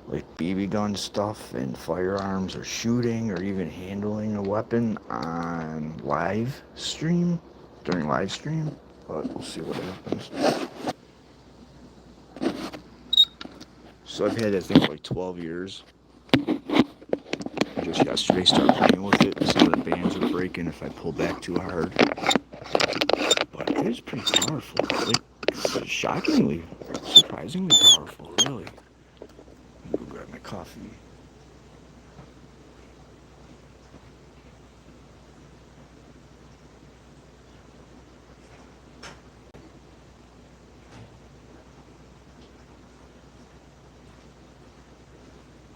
like BB gun stuff and firearms or shooting or even handling a weapon on live stream during live stream, but we'll see what happens. So I've had that thing for like 12 years. I just yesterday started playing with it. Some of the bands are breaking if I pull back too hard, but it is pretty powerful. Like shockingly, surprisingly powerful, really. I'm gonna go grab my coffee.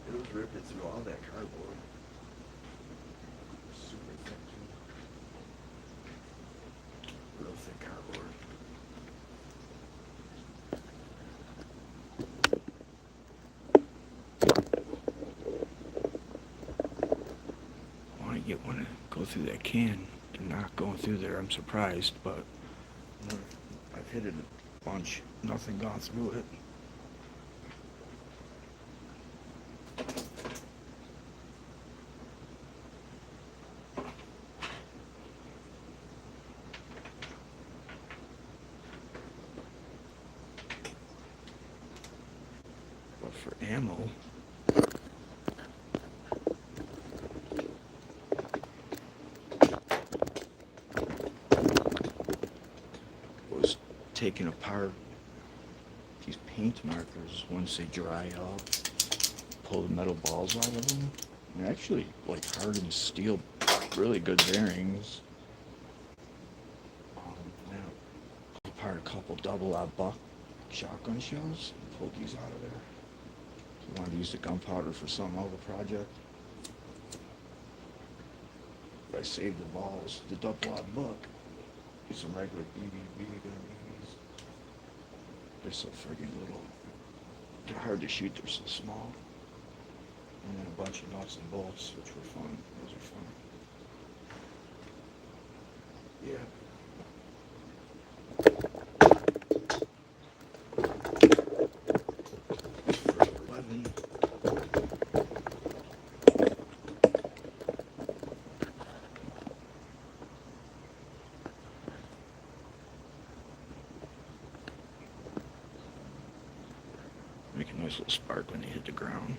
It was ripping through all that cardboard. Super thick too. Real thick cardboard. I want to get one to go through that can. They're not going through there. I'm surprised, but I've hit it a bunch. Nothing gone through it. But for ammo, was taking apart these paint markers once they dry out, pull the metal balls out of them. And actually, like hardened steel, really good bearings. Now, pull apart a couple double-aught buck shotgun shells and pulled these out of there. So I wanted to use the gunpowder for some other project. But I saved the balls, the double-aught buck. Use some regular BB gun BBs. They're so friggin' little. They're hard to shoot, they're so small. And then a bunch of nuts and bolts, which were fun. Those are fun. Yeah. For 11. Make a nice little spark when they hit the ground.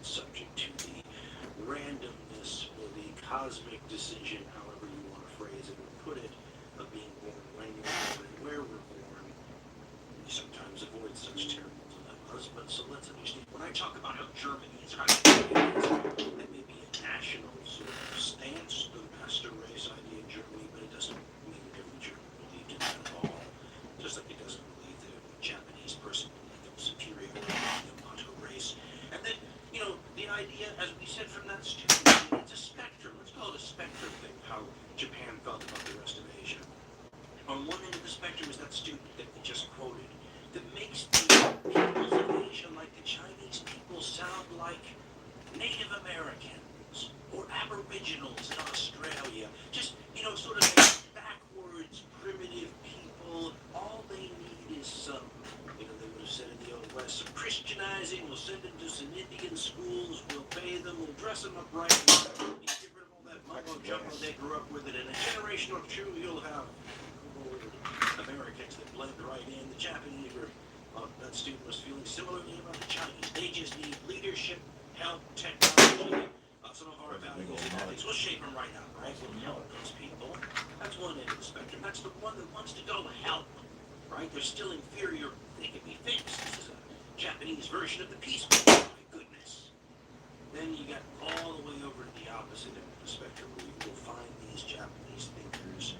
Subject to the randomness or the cosmic decision, however you want to phrase it or put it, of being born when you're born and where we're born. We sometimes avoid such terrible dilemmas, but so let's understand. When I talk about how Germany is that may be a national sort of stance, the master race idea in Germany, but it doesn't mean that every German believed in that at all. Just like it doesn't believe that every Japanese person believed in superiority of the Yamato race. And then, you know, the idea, as we said from that student, it's a spectrum. Let's call it a spectrum thing, how Japan felt about the rest of Asia. On one end of the spectrum is that student that we just quoted, that makes the peoples of Asia, like the Chinese people, sound like Native Americans or Aboriginals in Australia. Just, you know, sort of a backwards, primitive people. All they need is some, you know, they would have said in the Old West, some Christianizing. We'll send them to some Indian schools. We'll pay them. We'll dress them up right. Get rid of all that mumbo jumbo they grew up with. And in a generation or two, you'll have Americans that blend right in. The Japanese were, that student was feeling similarly about the Chinese. They just need leadership, help, technology. Some of our values and ethics. We'll shape them right out, right? We'll help those people. That's one end of the spectrum. That's the one that wants to go help, right? They're still inferior. They can be fixed. This is a Japanese version of the peace movement, my goodness. Then you get all the way over to the opposite end of the spectrum, where you will find these Japanese thinkers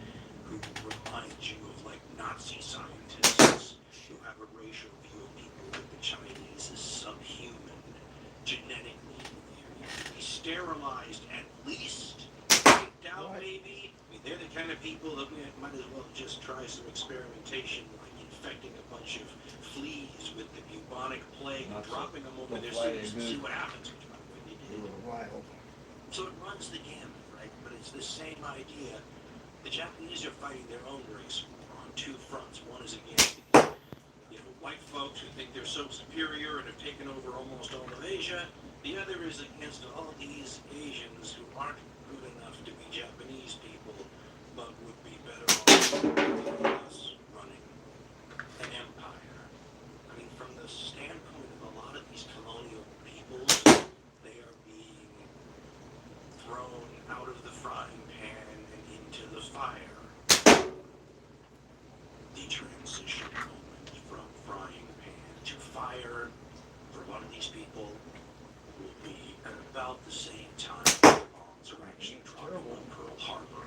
who remind you of like Nazi scientists who have a racial view of people like the Chinese as subhuman, genetically inferior, be sterilized at least, wiped out maybe. I mean, they're the kind of people that we might as well just try some experimentation, like infecting a bunch of fleas with the bubonic plague, dropping them over their cities and see what happens. Wild. So it runs the gamut, right? But it's the same idea. The Japanese are fighting their own race war on two fronts. One is against white folks who think they're so superior and have taken over almost all of Asia. The other is against all these Asians who aren't good enough to be Japanese people, but would be better off than us running an empire. I mean, from the standpoint of a lot of these colonial peoples, they are being thrown out of the frying pan and into the fire. The transition moment from frying pan to fire for a lot of these people will be at about the same time the bombs are actually dropping on Pearl Harbor.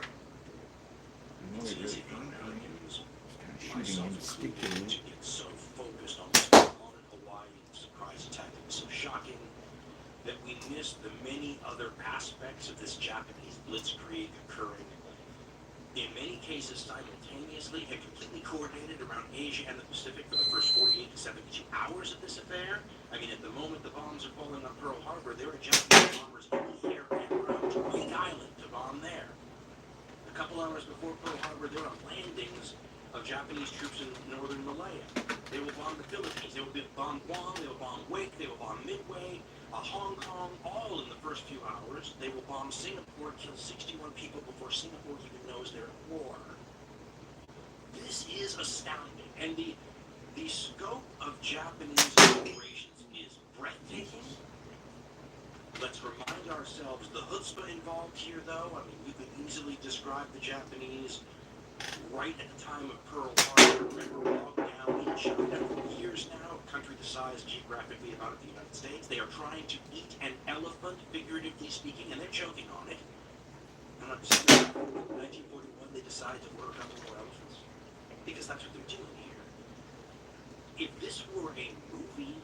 It's easy for Americans, myself included, to get so focused on what's going on in Hawaii, the surprise attack that was so shocking, that we miss the many other aspects of this Japanese blitzkrieg occurring, in many cases simultaneously and completely coordinated around Asia and the Pacific for the first 48 to 72 hours of this affair. I mean, at the moment the bombs are falling on Pearl Harbor, there are Japanese bombers in the air and around Wake Island to bomb there. A couple hours before Pearl Harbor, there are landings of Japanese troops in northern Malaya. They will bomb the Philippines, they will bomb Guam, they will bomb Wake, they will bomb Midway, Hong Kong, all in the first few hours. They will bomb Singapore, kill 61 people before Singapore even knows they're at war. This is astounding, and the scope of Japanese operations is breathtaking. Let's remind ourselves the chutzpah involved here, though. I mean, you could easily describe the Japanese right at the time of Pearl Harbor. Remember, locked down in China for years now, a country the size geographically about the United States. They are trying to eat an elephant, figuratively speaking, and they're choking on it. And in 1941, they decided to order a couple more elephants, because that's what they're doing here. If this were a movie,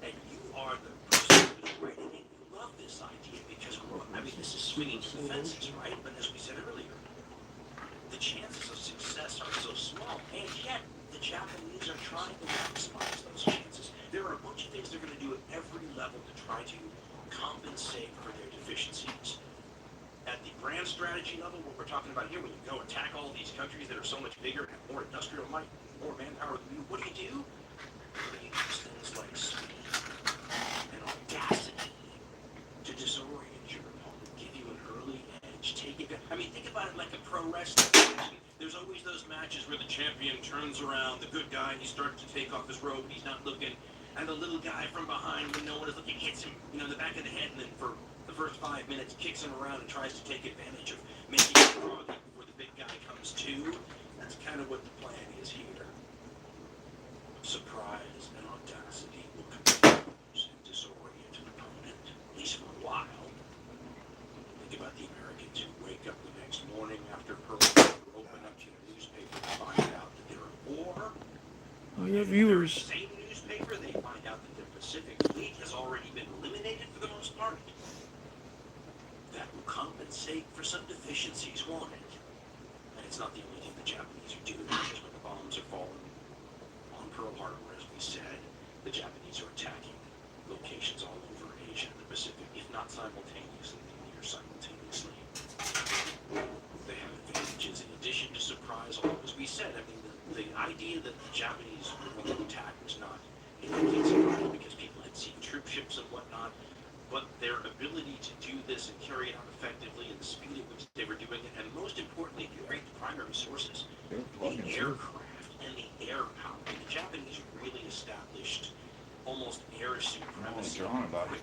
and you are the person who's writing it, you love this idea, because, I mean, this is swinging to the fences, right? But as we said earlier, the chances of success are so small, and yet the Japanese are trying to maximize those chances. There are a bunch of things they're going to do at every level to try to compensate for their deficiencies. At the grand strategy level, what we're talking about here, when you go attack all these countries that are so much bigger and have more industrial might, more manpower than you, what do? You use things like speed and audacity to disorient your opponent, give you an early edge, take it. I mean, think about it like a pro wrestling match. There's always those matches where the champion turns around, the good guy, and he starts to take off his robe, and he's not looking, and the little guy from behind, when no one is looking, hits him, in the back of the head, and then for the first 5 minutes, kicks him around and tries to take advantage of making him groggy before the big guy comes to. That's kind of what the plan is here. Surprise and audacity will confuse and disorient an opponent, at least for a while. Think about the Americans who wake up the next morning after Pearl Harbor, open up your newspaper and find out that they're at war. Oh, yeah, viewers. Same newspaper, they find out that the Pacific Fleet has already been eliminated for the most part. That will compensate for some deficiencies, won't it? And it's not the only thing the Japanese are doing, because when the bombs are falling on Pearl Harbor, as we said, the Japanese are attacking locations all over Asia and the Pacific, if not simultaneously, then near simultaneously. They have advantages in addition to surprise, although, as we said, I mean, the idea that the Japanese were going to attack was not a complete surprise, because people had seen troop ships and whatnot, but their ability to do this and carry it out effectively, and the speed at which they were doing it, and most importantly, if you rate the primary sources, the aircraft and the air power. The Japanese really established almost air supremacy quickly.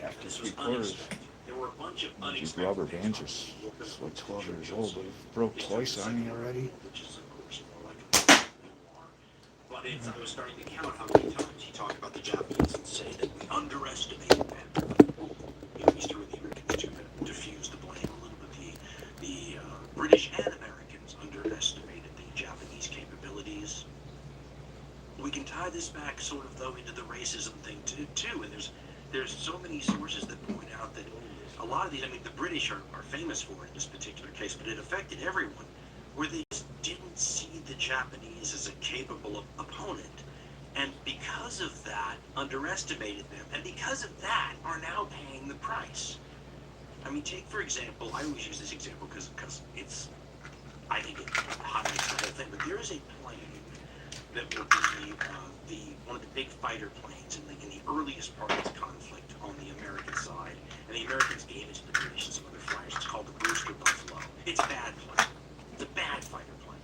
Half And this to was 3/4. unexpected. There were a bunch of These unexpected rubber things bands on are the open like 12 years troop old. ships. They broke They twice started on me the Second already. World War, which is, of course, more like a memoir. But I was starting to count how many times he talked about the Japanese this back sort of though into the racism thing too, and there's so many sources that point out that a lot of these, I mean, the British are famous for it in this particular case, but it affected everyone, where they just didn't see the Japanese as a capable opponent, and because of that, underestimated them, and because of that, are now paying the price. I mean, take for example, I always use this example because it's, I think it highlights the whole thing, but there is a plane that will be one of the big fighter planes in the earliest part of this conflict on the American side, and the Americans gave it to the British and some other flyers. It's called the Brewster Buffalo. It's a bad plane. It's a bad fighter plane.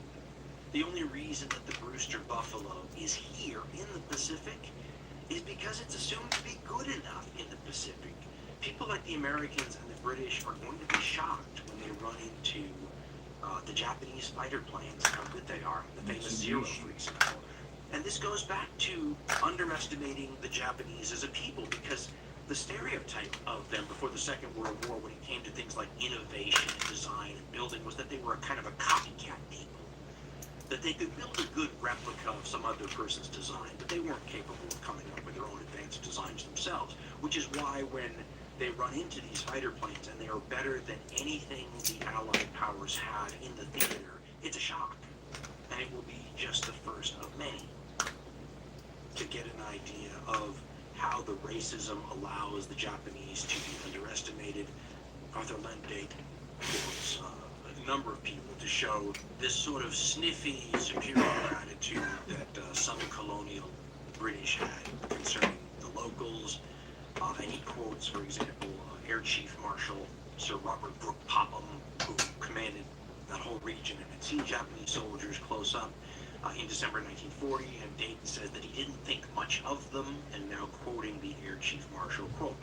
The only reason that the Brewster Buffalo is here in the Pacific is because it's assumed to be good enough in the Pacific. People like the Americans and the British are going to be shocked when they run into the Japanese fighter planes, how good they are. The famous Zero, for example. And this goes back to underestimating the Japanese as a people, because the stereotype of them before the Second World War, when it came to things like innovation and design and building, was that they were a kind of a copycat people. That they could build a good replica of some other person's design, but they weren't capable of coming up with their own advanced designs themselves, which is why when they run into these fighter planes and they are better than anything the Allied powers had in the theater, it's a shock. And it will be just the first of many to get an idea of how the racism allows the Japanese to be underestimated. Arthur Lendate quotes a number of people to show this sort of sniffy, superior attitude that some colonial British had concerning the locals. And he quotes, for example, Air Chief Marshal Sir Robert Brooke Popham, who commanded that whole region and had seen Japanese soldiers close up in December 1940, and Dayton says that he didn't think much of them, and now quoting the Air Chief Marshal, quote,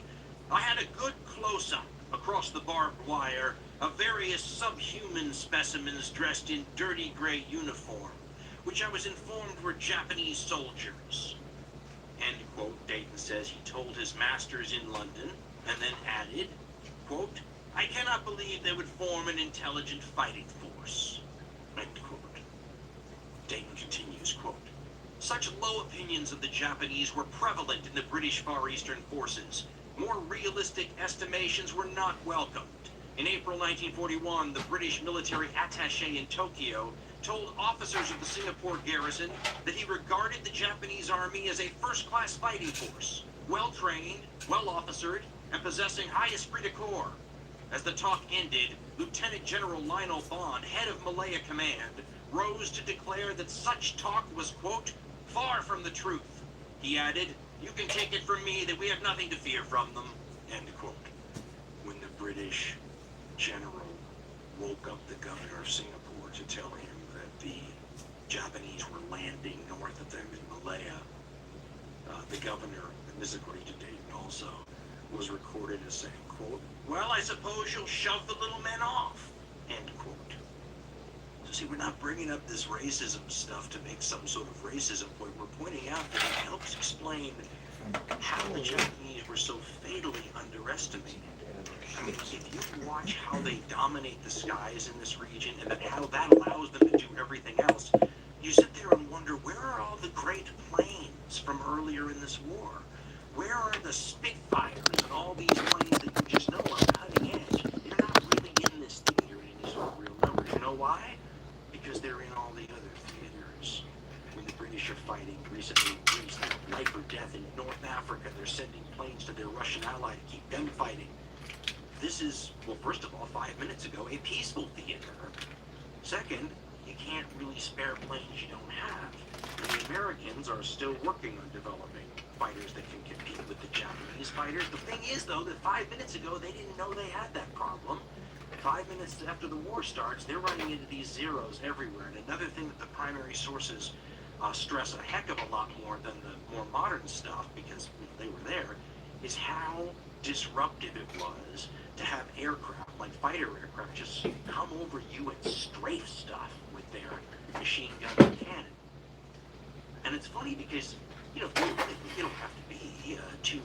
"I had a good close-up across the barbed wire of various subhuman specimens dressed in dirty gray uniform, which I was informed were Japanese soldiers." End quote. Dayton says he told his masters in London, and then added, quote, "I cannot believe they would form an intelligent fighting force." End quote. Dayton continues, quote, "Such low opinions of the Japanese were prevalent in the British Far Eastern forces. More realistic estimations were not welcomed. In April 1941, the British military attaché in Tokyo told officers of the Singapore garrison that he regarded the Japanese army as a first-class fighting force, well-trained, well-officered, and possessing high esprit de corps. As the talk ended, Lieutenant General Lionel Bond, head of Malaya Command, rose to declare that such talk was, quote, "far from the truth." He added, "You can take it from me that we have nothing to fear from them," end quote. When the British general woke up the governor of Singapore to tell him that the Japanese were landing north of them in Malaya, the governor, and this is according to Dayton also, was recorded as saying, quote, "Well, I suppose you'll shove the little men off," end quote. So see, we're not bringing up this racism stuff to make some sort of racism point. We're pointing out that it helps explain how the Japanese were so fatally underestimated. I mean, if you watch how they dominate the skies in this region and how that allows them to do everything else, you sit there and wonder, where are all the great planes from earlier in this war? Where are the Spitfires and all these planes that you just know are cutting edge? They're not really in this theater in any sort of real numbers. You know why? Because they're in all the other theaters. When the British are fighting recently in Greece, life or death in North Africa, they're sending planes to their Russian ally to keep them fighting. This is, well, first of all, 5 minutes ago, a peaceful theater. Second, you can't really spare planes you don't have. And the Americans are still working on developing fighters that can compete with the Japanese fighters. The thing is, though, that 5 minutes ago, they didn't know they had that problem. 5 minutes after the war starts, they're running into these zeros everywhere. And another thing that the primary sources stress a heck of a lot more than the more modern stuff, because they were there, is how disruptive it was to have aircraft, like fighter aircraft, just come over you and strafe stuff with their machine gun and cannon. And it's funny because, you know, you don't have to be too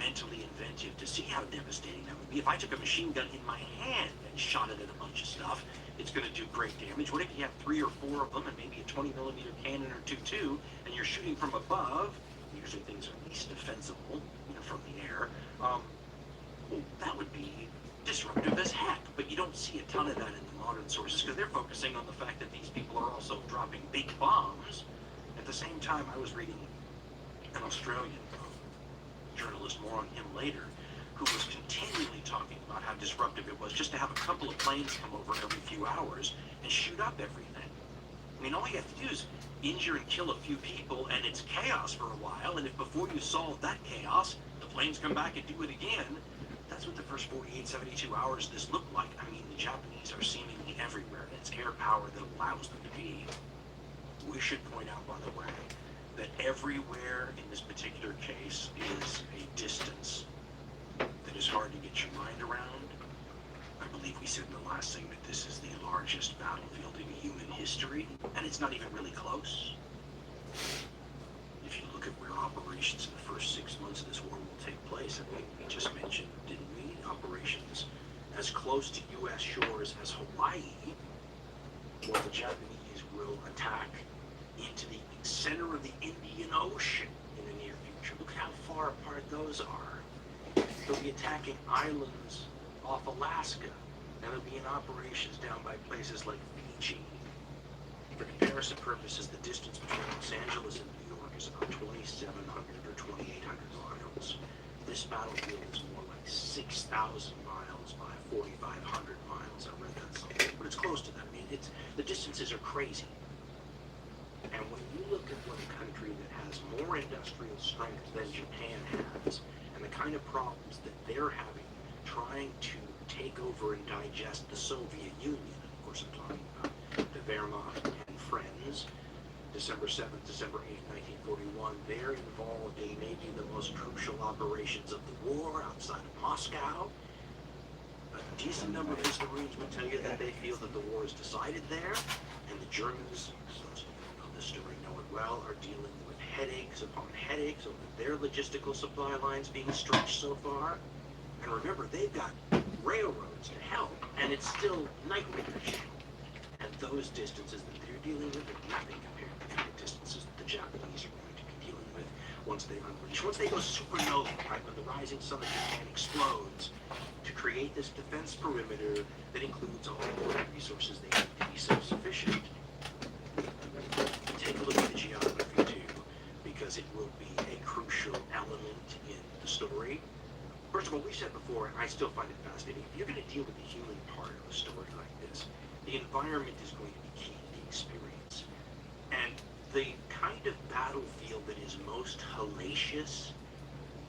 mentally inventive to see how devastating that would be. If I took a machine gun in my hand and shot it at a bunch of stuff, it's going to do great damage. What if you have 3 or 4 of them and maybe a 20-millimeter cannon or two too, and you're shooting from above? Usually things are least defensible, from the air. Well, that would be disruptive as heck, but you don't see a ton of that in the modern sources because they're focusing on the fact that these people are also dropping big bombs. At the same time, I was reading an Australian journalist, more on him later, who was continually talking about how disruptive it was just to have a couple of planes come over every few hours and shoot up everything. I mean, all you have to do is injure and kill a few people, and it's chaos for a while, and if before you solve that chaos, the planes come back and do it again, that's what the first 48, 72 hours of this looked like. I mean, the Japanese are seemingly everywhere, and it's air power that allows them to be. We should point out, by the way, that everywhere in this particular case is a distance that is hard to get your mind around. I believe we said in the last segment this is the largest battlefield in human history, and it's not even really close. If you look at where operations in the first 6 months of this war will take place, I think we just mentioned, didn't we, operations as close to U.S. shores as Hawaii, where the Japanese will attack into the center of the Indian Ocean in the near future. Look how far apart those are. They'll be attacking islands off Alaska, and they'll be in operations down by places like Fiji. For comparison purposes, the distance between Los Angeles and New York is about 2,700 or 2,800 miles. This battlefield is more like 6,000 miles by 4,500 miles. I read that somewhere, but it's close to that. I mean, the distances are crazy. And when you look at what a country that has more industrial strength than Japan has, and the kind of problems that they're having trying to take over and digest the Soviet Union, of course I'm talking about the Wehrmacht and friends, December 7th, December 8th, 1941, they're involved in maybe the most crucial operations of the war outside of Moscow. A decent number of historians would tell you that they feel that the war is decided there, and the Germans, those of you who know this story know it well, are dealing with headaches upon headaches over their logistical supply lines being stretched so far. And remember, they've got railroads to help, and it's still nightmarish. And those distances that they're dealing with are nothing compared to the distances that the Japanese are going to be dealing with once they unleash. Once they go supernova, right, when the rising sun of Japan explodes, to create this defense perimeter that includes all the resources they need to be self-sufficient. Take a look at the geography too, because it will be a crucial element in the story. First of all, we've said before, and I still find it fascinating, if you're going to deal with the human part of a story like this, the environment is going to be key to the experience. And the kind of battlefield that is most hellacious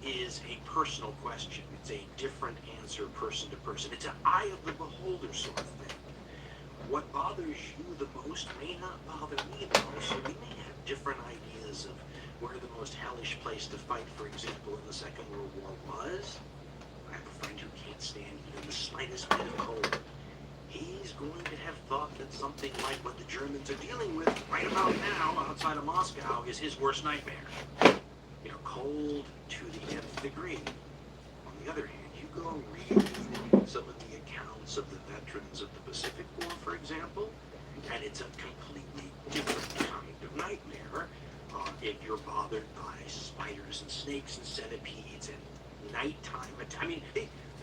is a personal question. It's a different answer person to person. It's an eye of the beholder sort of thing. What bothers you the most may not bother me the most, so we may have different ideas of where the most hellish place to fight, for example, in the Second World War was. I have a friend who can't stand even the slightest bit of cold. He's going to have thought that something like what the Germans are dealing with right about now outside of Moscow is his worst nightmare. Cold to the nth degree. On the other hand, you go read some of the accounts of the veterans of the Pacific War, for example, and it's a completely different kind of nightmare. If you're bothered by spiders and snakes and centipedes and nighttime, I mean,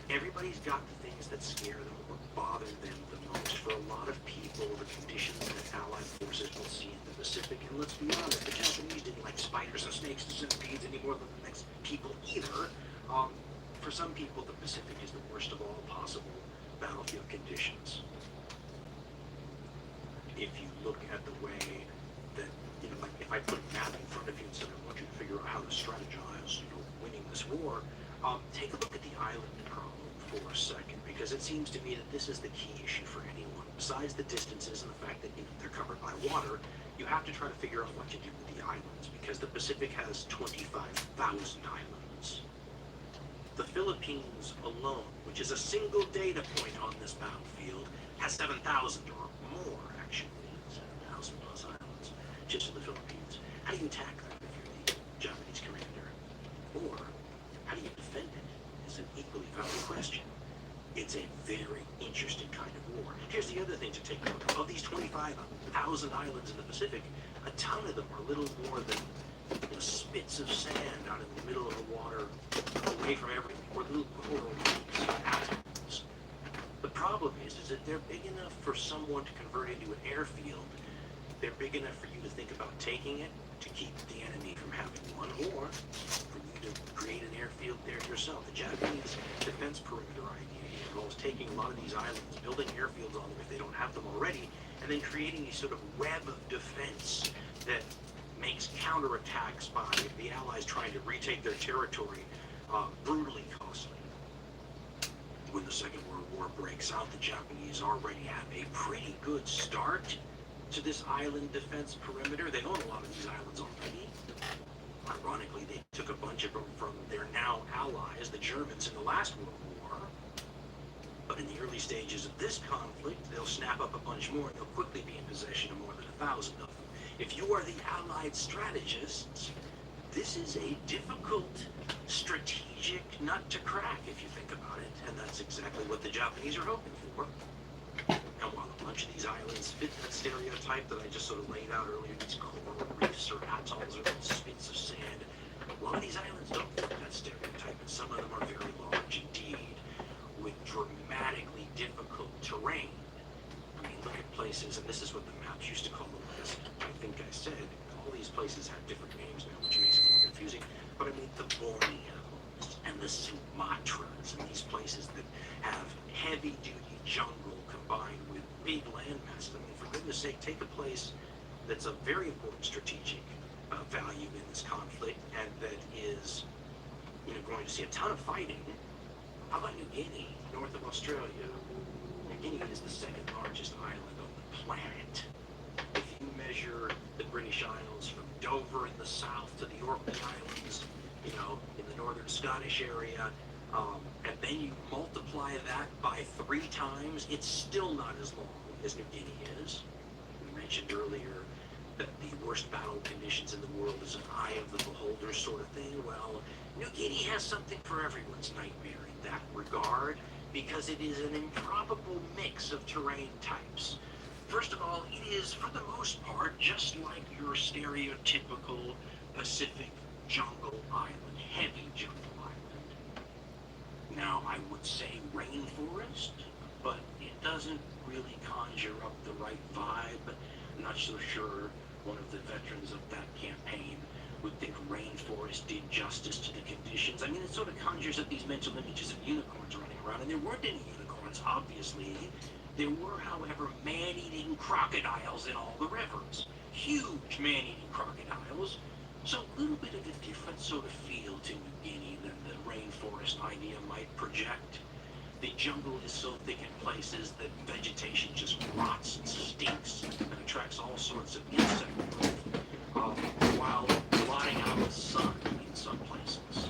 everybody's got the things that scare them or bother them the most. For a lot of people, the conditions that Allied forces will see in the Pacific, and let's be honest, the Japanese didn't like spiders and snakes and centipedes any more than the next people either. For some people, the Pacific is the worst of all possible battlefield conditions. If you look at the way that, like if I put a map in front of you and said, I want you to figure out how to strategize, winning this war, take a look at the island problem for a second, because it seems to me that this is the key issue for anyone. Besides the distances and the fact that they're covered by water, you have to try to figure out what to do with the islands, because the Pacific has 25,000 islands. The Philippines alone, which is a single data point on this battlefield, has 7,000 or more, actually. 7,000 plus islands, just in the Philippines. How do you attack that if you're the Japanese commander? Or, how do you defend believe, out of the question. It's a very interesting kind of war. Here's the other thing to take note of. Of these 25,000 islands in the Pacific, a ton of them are little more than spits of sand out in the middle of the water, away from everything, or little coral reefs, atolls. The problem is that they're big enough for someone to convert into an airfield. They're big enough for you to think about taking it, to keep the enemy from having one, or for you to create an airfield there yourself. The Japanese defense perimeter idea here involves taking a lot of these islands, building airfields on them if they don't have them already, and then creating a sort of web of defense that makes counterattacks by the Allies trying to retake their territory brutally costly. When the Second World War breaks out, the Japanese already have a pretty good start to this island defense perimeter. They own a lot of these islands already. Ironically, they took a bunch of them from their now allies, the Germans, in the last World War. But in the early stages of this conflict, they'll snap up a bunch more, and they'll quickly be in possession of more than 1,000 of them. If you are the Allied strategists, this is a difficult strategic nut to crack, if you think about it. And that's exactly what the Japanese are hoping for. And while a bunch of these islands fit that stereotype that I just sort of laid out earlier, these coral reefs or atolls or spits of sand, a lot of these islands don't fit that stereotype, and some of them are very large indeed, with dramatically difficult terrain. I mean, look at places, and this is what the maps used to call them last. I think I said all these places have different names now, which makes it more confusing. But I mean, the Borneos and the Sumatras and these places that have heavy-duty jungle combined with big land masses. I mean, for goodness sake, take a place that's of very important strategic value in this conflict and that is, going to see a ton of fighting. How about New Guinea, north of Australia? New Guinea is the second largest island on the planet. If you measure the British Isles from Dover in the south to the Orkney Islands, in the northern Scottish area, and then you multiply that by 3 times, it's still not as long as New Guinea is. We mentioned earlier that the worst battle conditions in the world is an eye of the beholder sort of thing. Well, New Guinea has something for everyone's nightmare in that regard, because it is an improbable mix of terrain types. First of all, it is, for the most part, just like your stereotypical Pacific jungle island, heavy jungle island. Now, I would say rainforest, but it doesn't really conjure up the right vibe. I'm not so sure one of the veterans of that campaign would think rainforest did justice to the conditions. I mean, it sort of conjures up these mental images of unicorns running around, and there weren't any unicorns, obviously. There were, however, man-eating crocodiles in all the rivers. Huge man-eating crocodiles. So a little bit of a different sort of feel to New Guinea than the rainforest idea might project. The jungle is so thick in places that vegetation just rots and stinks and attracts all sorts of insect growth, while blotting out the sun in some places.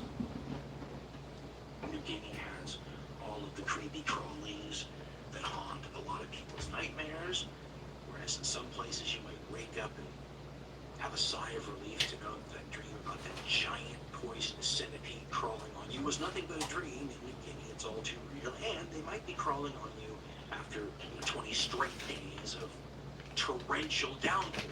New Guinea has all of the creepy crawlies that haunt a lot of people's nightmares, whereas in some places you might wake up and have a sigh of relief to know that dream about that giant poisonous centipede crawling on you was nothing but a dream. In New Guinea, it's all too real, and they might be crawling on you after 20 straight days of torrential downpour.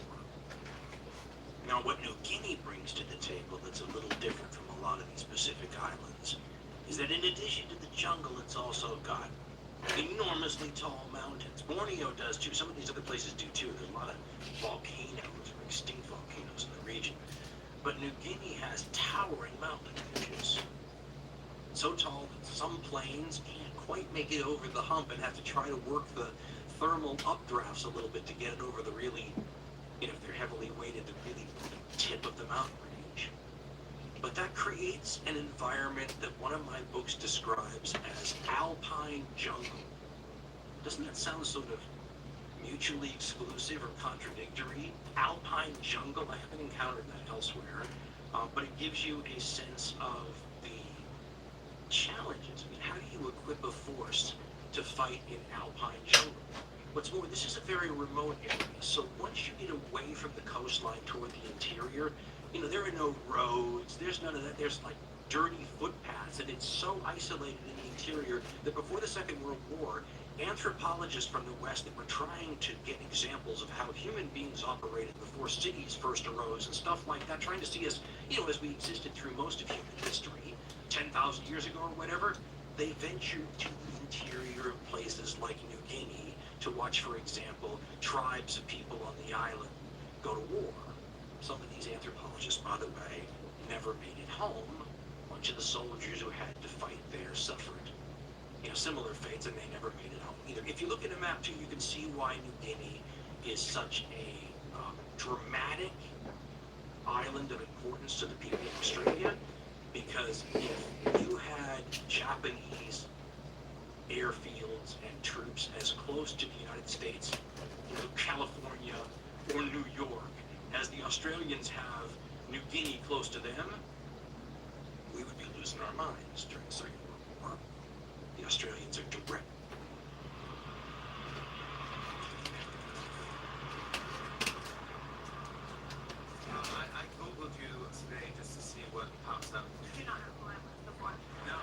Now, what New Guinea brings to the table that's a little different from a lot of these Pacific islands is that in addition to the jungle, it's also got enormously tall mountains. Borneo does too. Some of these other places do too. There's a lot of volcanoes or extinct volcanoes in the region. But New Guinea has towering mountain ranges. So tall that some planes can't quite make it over the hump and have to try to work the thermal updrafts a little bit to get it over the really, if they're heavily weighted, the really tip of the mountain range. But that creates an environment that one of my books describes as alpine jungle. Doesn't that sound sort of mutually exclusive or contradictory? Alpine jungle, I haven't encountered that elsewhere, but it gives you a sense of the challenges. I mean, how do you equip a force to fight in alpine jungle? What's more, this is a very remote area, so once you get away from the coastline toward the interior, You know, there are no roads, there's none of that. There's like dirty footpaths, and it's so isolated in the interior that before the Second World War, anthropologists from the West that were trying to get examples of how human beings operated before cities first arose and stuff like that, trying to see us, you know, as we existed through most of human history, 10,000 years ago or whatever, they ventured to the interior of places like New Guinea to watch, for example, tribes of people on the island go to war. Some of these anthropologists, by the way, never made it home. A bunch of the soldiers who had to fight there suffered, you know, similar fates, and they never made it home either. If you look at a map too, you can see why New Guinea is such a dramatic island of importance to the people of Australia, because if you had Japanese airfields and troops as close to the United States, you know, California or New York, as the Australians have New Guinea close to them, we would be losing our minds during the Second World War. The Australians are direct. I googled you today just to see what pops up. Do not have one before. No.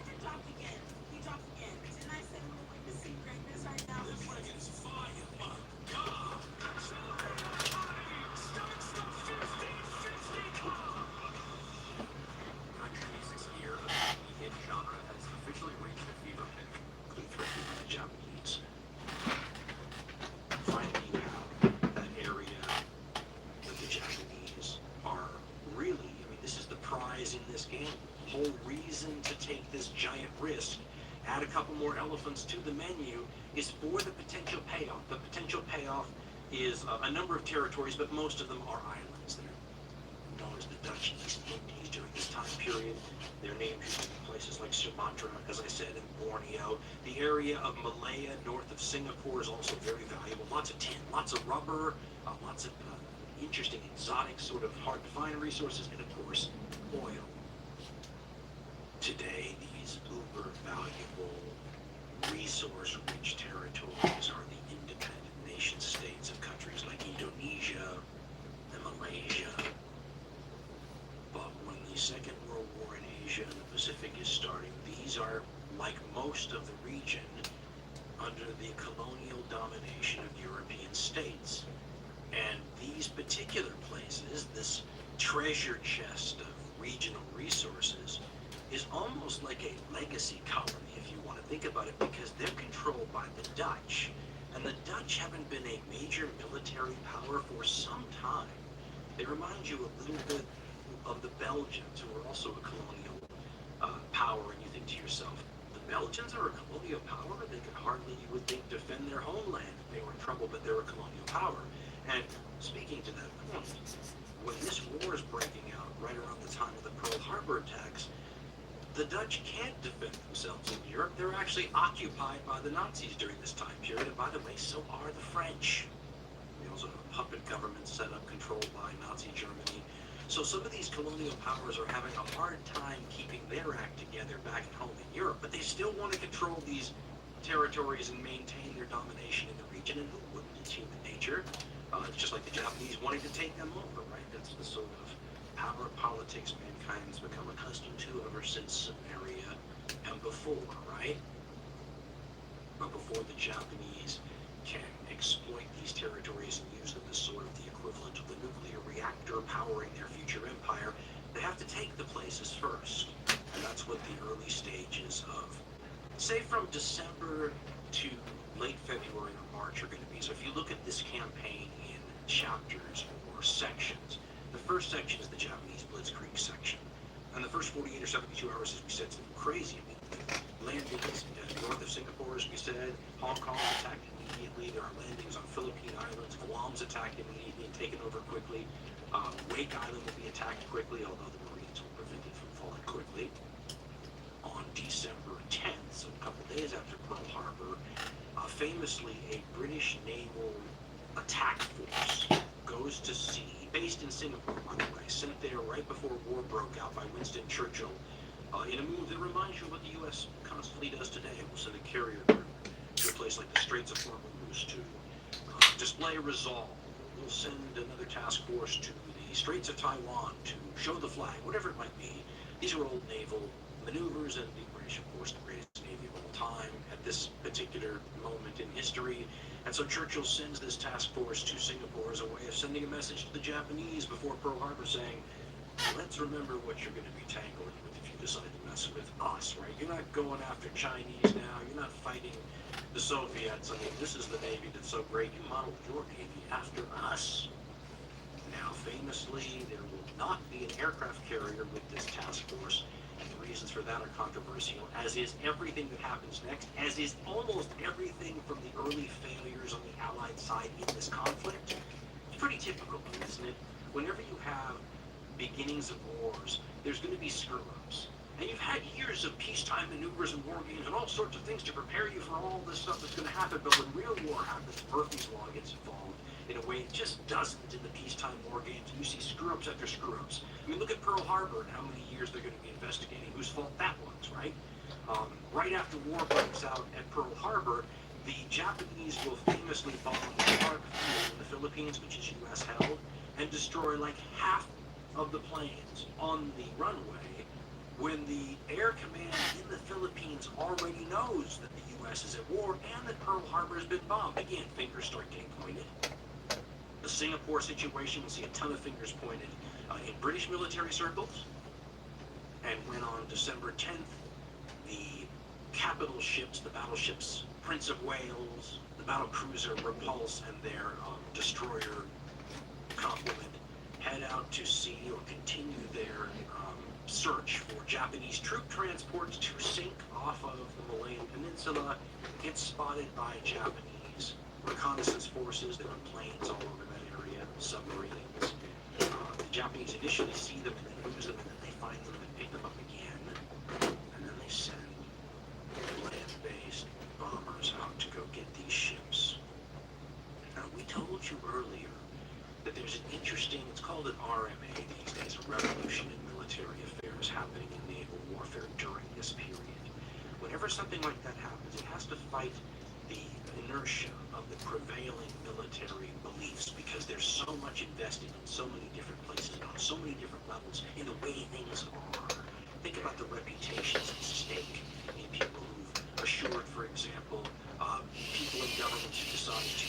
He dropped again. He dropped again. Didn't I say we're witnessing greatness right now? The dragon's fire, my God! Country's year of the hit genre has officially reached a fever pitch. Threatened by the Japanese. Finally, you have that area that the Japanese are really, I mean, this is the prize in this game. Whole reason to take this giant risk, add a couple more elephants to the menu, is for the potential payoff. The potential payoff is a number of territories, but most of them are islands. They're known as the Dutch East Indies during this time period. They're named in places like Sumatra, as I said, and Borneo. The area of Malaya, north of Singapore, is also very valuable. Lots of tin, lots of rubber, lots of interesting, exotic, sort of hard-to-find resources, and of course, oil. Today, these uber valuable, resource-rich territories are the independent nation-states of countries like Indonesia and Malaysia. But when the Second World War in Asia and the Pacific is starting, these are, like most of the region, under the colonial domination of European states. And these particular places, this treasure chest of regional resources, is almost like a legacy colony, if you want to think about it, because they're controlled by the Dutch. And the Dutch haven't been a major military power for some time. They remind you a little bit of the Belgians, who are also a colonial power, and you think to yourself, the Belgians are a colonial power? They could hardly, you would think, defend their homeland if they were in trouble, but they're a colonial power. And speaking to that point, when this war is breaking out, right around the time of the Pearl Harbor attacks, the Dutch can't defend themselves in Europe. They're actually occupied by the Nazis during this time period, and by the way, so are the French. They also have a puppet government set up, controlled by Nazi Germany. So some of these colonial powers are having a hard time keeping their act together back at home in Europe, but they still want to control these territories and maintain their domination in the region, and who wouldn't? It's human nature. It's just like the Japanese wanting to take them over, right? That's the sort of power politics mankind has become accustomed to ever since Sumeria and before, right? But before the Japanese can exploit these territories and use them as sort of the equivalent of the nuclear reactor powering their future empire, they have to take the places first. And that's what the early stages of, say, from December to late February or March are going to be. So if you look at this campaign in chapters or sections, the first section is the Japanese Blitzkrieg section. And the first 48 or 72 hours, as we said, is crazy. I mean, landings north of Singapore, as we said. Hong Kong is attacked immediately. There are landings on Philippine Islands. Guam's attacked immediately and taken over quickly. Wake Island will be attacked quickly, although the Marines will prevent it from falling quickly. On December 10th, so a couple days after Pearl Harbor, famously a British naval attack force goes to sea, based in Singapore, by the way, sent there right before war broke out by Winston Churchill, in a move that reminds you of what the U.S. constantly does today. It will send a carrier group to a place place like the Straits of Hormuz to display resolve. We'll send another task force to the Straits of Taiwan to show the flag, whatever it might be. These are old naval maneuvers, and the British, of course, the greatest navy of all time at this particular moment in history. And so Churchill sends this task force to Singapore as a way of sending a message to the Japanese before Pearl Harbor, saying, let's remember what you're going to be tangling with if you decide to mess with us, right? You're not going after Chinese now. You're not fighting the Soviets. I mean, this is the Navy that's so great. You modeled your Navy after us. Now, famously, there will not be an aircraft carrier with this task force. And the reasons for that are controversial, as is everything that happens next, as is almost everything from the early failures on the Allied side in this conflict. It's pretty typical, isn't it? Whenever you have beginnings of wars, there's going to be screw-ups. And you've had years of peacetime maneuvers and war games and all sorts of things to prepare you for all this stuff that's going to happen. But when real war happens, Murphy's Law gets involved in a way it just doesn't in the peacetime war games. And you see screw-ups after screw-ups. I mean, look at Pearl Harbor and how many years they're going to be investigating whose fault that was, right? Right after war breaks out at Pearl Harbor, the Japanese will famously bomb Clark Field in the Philippines, which is U.S. held, and destroy like half of the planes on the runway, when the air command in the Philippines already knows that the U.S. is at war and that Pearl Harbor has been bombed. Again, fingers start getting pointed. The Singapore situation, we see a ton of fingers pointed in British military circles. And when on December 10th, the capital ships, the battleships Prince of Wales, the battlecruiser Repulse, and their destroyer complement head out to sea or continue their search for Japanese troop transports to sink off of the Malayan Peninsula, get spotted by Japanese reconnaissance forces. There are planes all over that area, submarines. The Japanese initially see them and then lose them, and then they find them and pick them up again. And then they send land-based bombers out to go get these ships. Now, we told you earlier that there's an interesting, it's called an RMA these days, a revolution in military affairs happening in naval warfare during this period. Whenever something like that happens, it has to fight the inertia of the prevailing military beliefs, because there's so much invested in so many different places and on so many different levels in the way things are. Think about the reputations at stake in people who've assured, for example, people in governments who decide to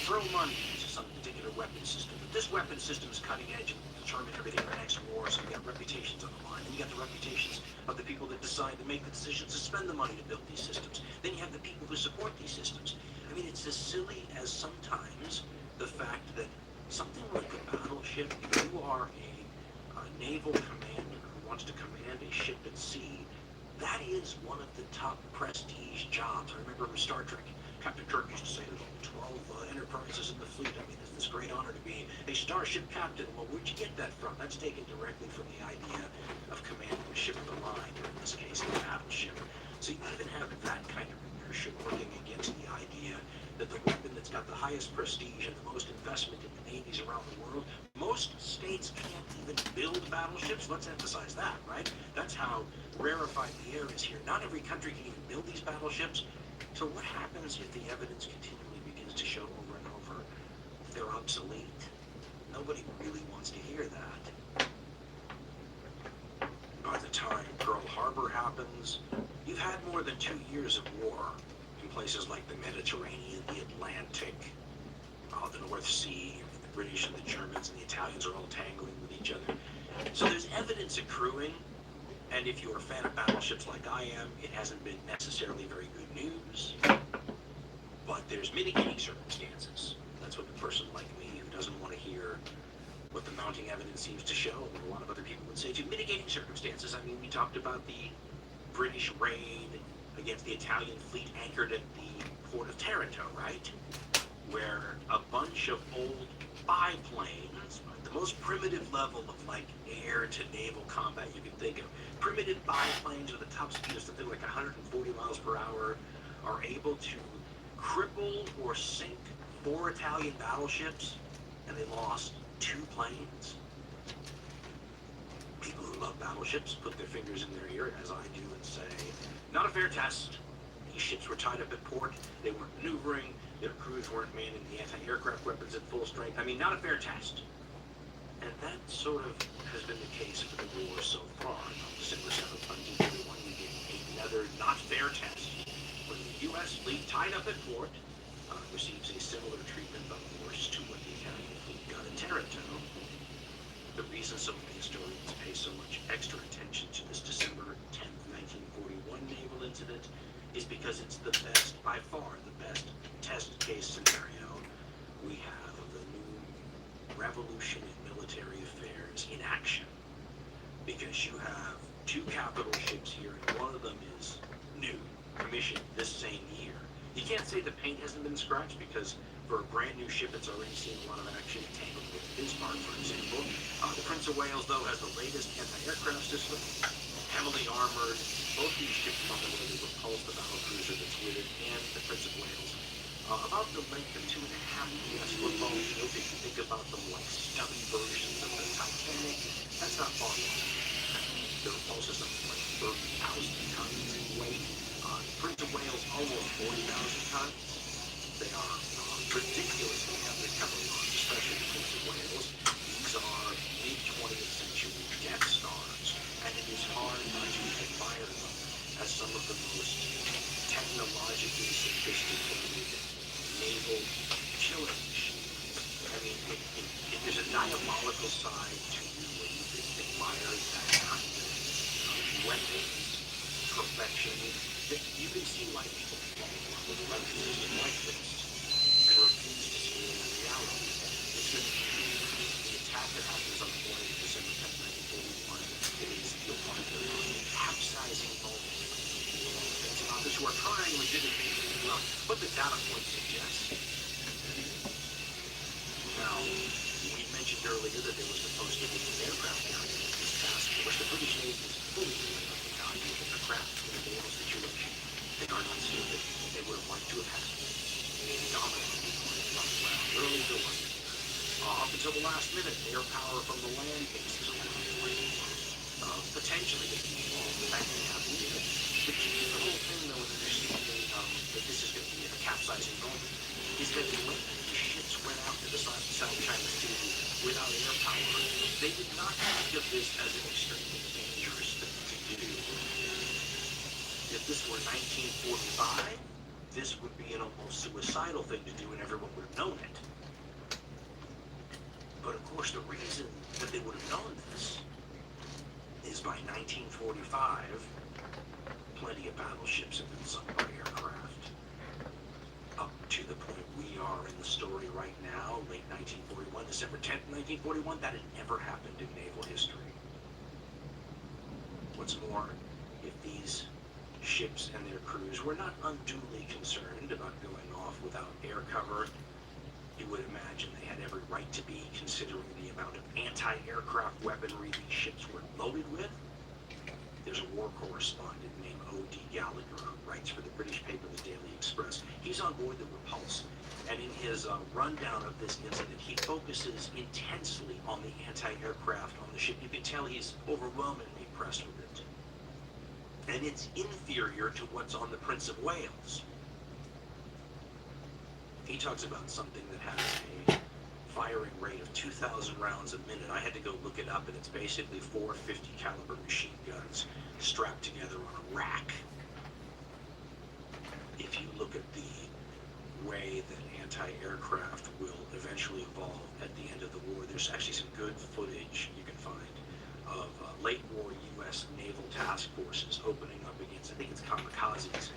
throw money into some particular weapon system. But this weapon system is cutting edge and will determine everything in the next war, so you got reputations on the line. And you got the reputations of the people that decide to make the decisions to spend the money to build these systems. Then you have the people who support these systems. I mean, it's as silly as sometimes the fact that something like a battleship, if you are a naval commander who wants to command a ship at sea, that is one of the top prestige jobs. I remember in Star Trek, Captain Kirk used to say there's only 12 enterprises in the fleet. I mean, it's this great honor to be a starship captain. Well, where'd you get that from? That's taken directly from the idea of commanding a ship of the line, or in this case, a battleship. So you even have that kind of inertia working against the idea that the weapon that's got the highest prestige and the most investment in the navies around the world, most states can't even build battleships. Let's emphasize that, right? That's how rarefied the air is here. Not every country can even build these battleships. So what happens if the evidence continually begins to show over and over they're obsolete? Nobody really wants to hear that. By the time Pearl Harbor happens, you've had more than 2 years of war in places like the Mediterranean, the Atlantic, the North Sea. The British and the Germans and the Italians are all tangling with each other. So there's evidence accruing. And if you're a fan of battleships like I am, it hasn't been necessarily very good news. But there's mitigating circumstances. That's what the person like me who doesn't want to hear what the mounting evidence seems to show, and a lot of other people would say, to mitigating circumstances. I mean, we talked about the British raid against the Italian fleet anchored at the port of Taranto, right? Where a bunch of old biplanes, the most primitive level of like air to naval combat you can think of, primitive biplanes with a top speed of something like 140 miles per hour, are able to cripple or sink 4 Italian battleships, and they lost 2 planes. People who love battleships put their fingers in their ear, as I do, and say, not a fair test. These ships were tied up at port. They weren't maneuvering. Their crews weren't manning the anti-aircraft weapons at full strength. I mean, not a fair test. And that sort of has been the case for the war so far. On December 7th, 1941, we get another not fair test when the U.S. fleet tied up at port receives a similar treatment, but worse to what the Italian fleet got in Taranto. The reason so many historians pay so much extra attention to this December 10th, 1941 naval incident is because it's the best, by far the best test case scenario we have of the new revolution in military affairs in action. Because you have two capital ships here, and one of them is new, commissioned this same year. You can't say the paint hasn't been scratched, because for a brand new ship, it's already seen a lot of action, tangled with Bismarck, for example. The Prince of Wales, though, has the latest anti-aircraft system, heavily armored. Both these ships, by the way, they repulse the battle cruiser that's with it, and the Prince of Wales. About the length of 2.5 U.S. football fields, if you think about them like stubby versions of the Titanic, that's not far off. The repulse system is like 30,000 tons in weight. Prince of Wales, almost 40,000 tons. They are ridiculously heavily camouflaged, especially the Prince of Wales. These are mid-20th century Death Stars, and it is hard not to admire them as some of the most technologically sophisticated naval killing machines. I mean, if there's a diabolical side to you where you can admire that kind of weapons perfection, that you can see why people fall in love with a weapon system like this and refuse to see it in reality. It's going to be the attack that happens on the morning of December 10th, 1941. It is, you'll find it a capsizing moment. It's others who are trying legitimately well, but the data points suggest. Now, we mentioned earlier that there was supposed to be an aircraft carrier in this task force. The British Navy is fully aware of the value of aircraft in a naval situation. They are not stupid. They would have liked to have had a dominant flying around. Early there wasn't. Up until the last minute, air power from the land bases allowed potentially to be involved. That can happen. The key to the whole thing, though, in understanding that this is going to be a capsizing moment, is that when the ships went out to the South China Sea without air power, they did not think of this as an extremely dangerous thing to do. If this were 1945, this would be an almost suicidal thing to do, and everyone would have known it. But of course, the reason that they would have known this is by 1945, plenty of battleships have been sunk by aircraft. Up to the point we are in the story right now, late 1941, December 10th, 1941, that had never happened in naval history. What's more, if these ships and their crews were not unduly concerned about going off without air cover, you would imagine they had every right to be, considering the amount of anti-aircraft weaponry these ships were loaded with. There's a war correspondent named O.D. Gallagher who writes for the British paper, the Daily Express. He's on board the Repulse, and in his rundown of this incident, he focuses intensely on the anti-aircraft on the ship. You can tell he's overwhelmingly impressed with it. And it's inferior to what's on the Prince of Wales. He talks about something that has a firing rate of 2,000 rounds a minute. I had to go look it up, and it's basically 4 50 caliber machine guns strapped together on a rack. If you look at the way that anti-aircraft will eventually evolve at the end of the war, there's actually some good footage you can find of late war U.S. naval task forces opening up against, I think it's kamikazes.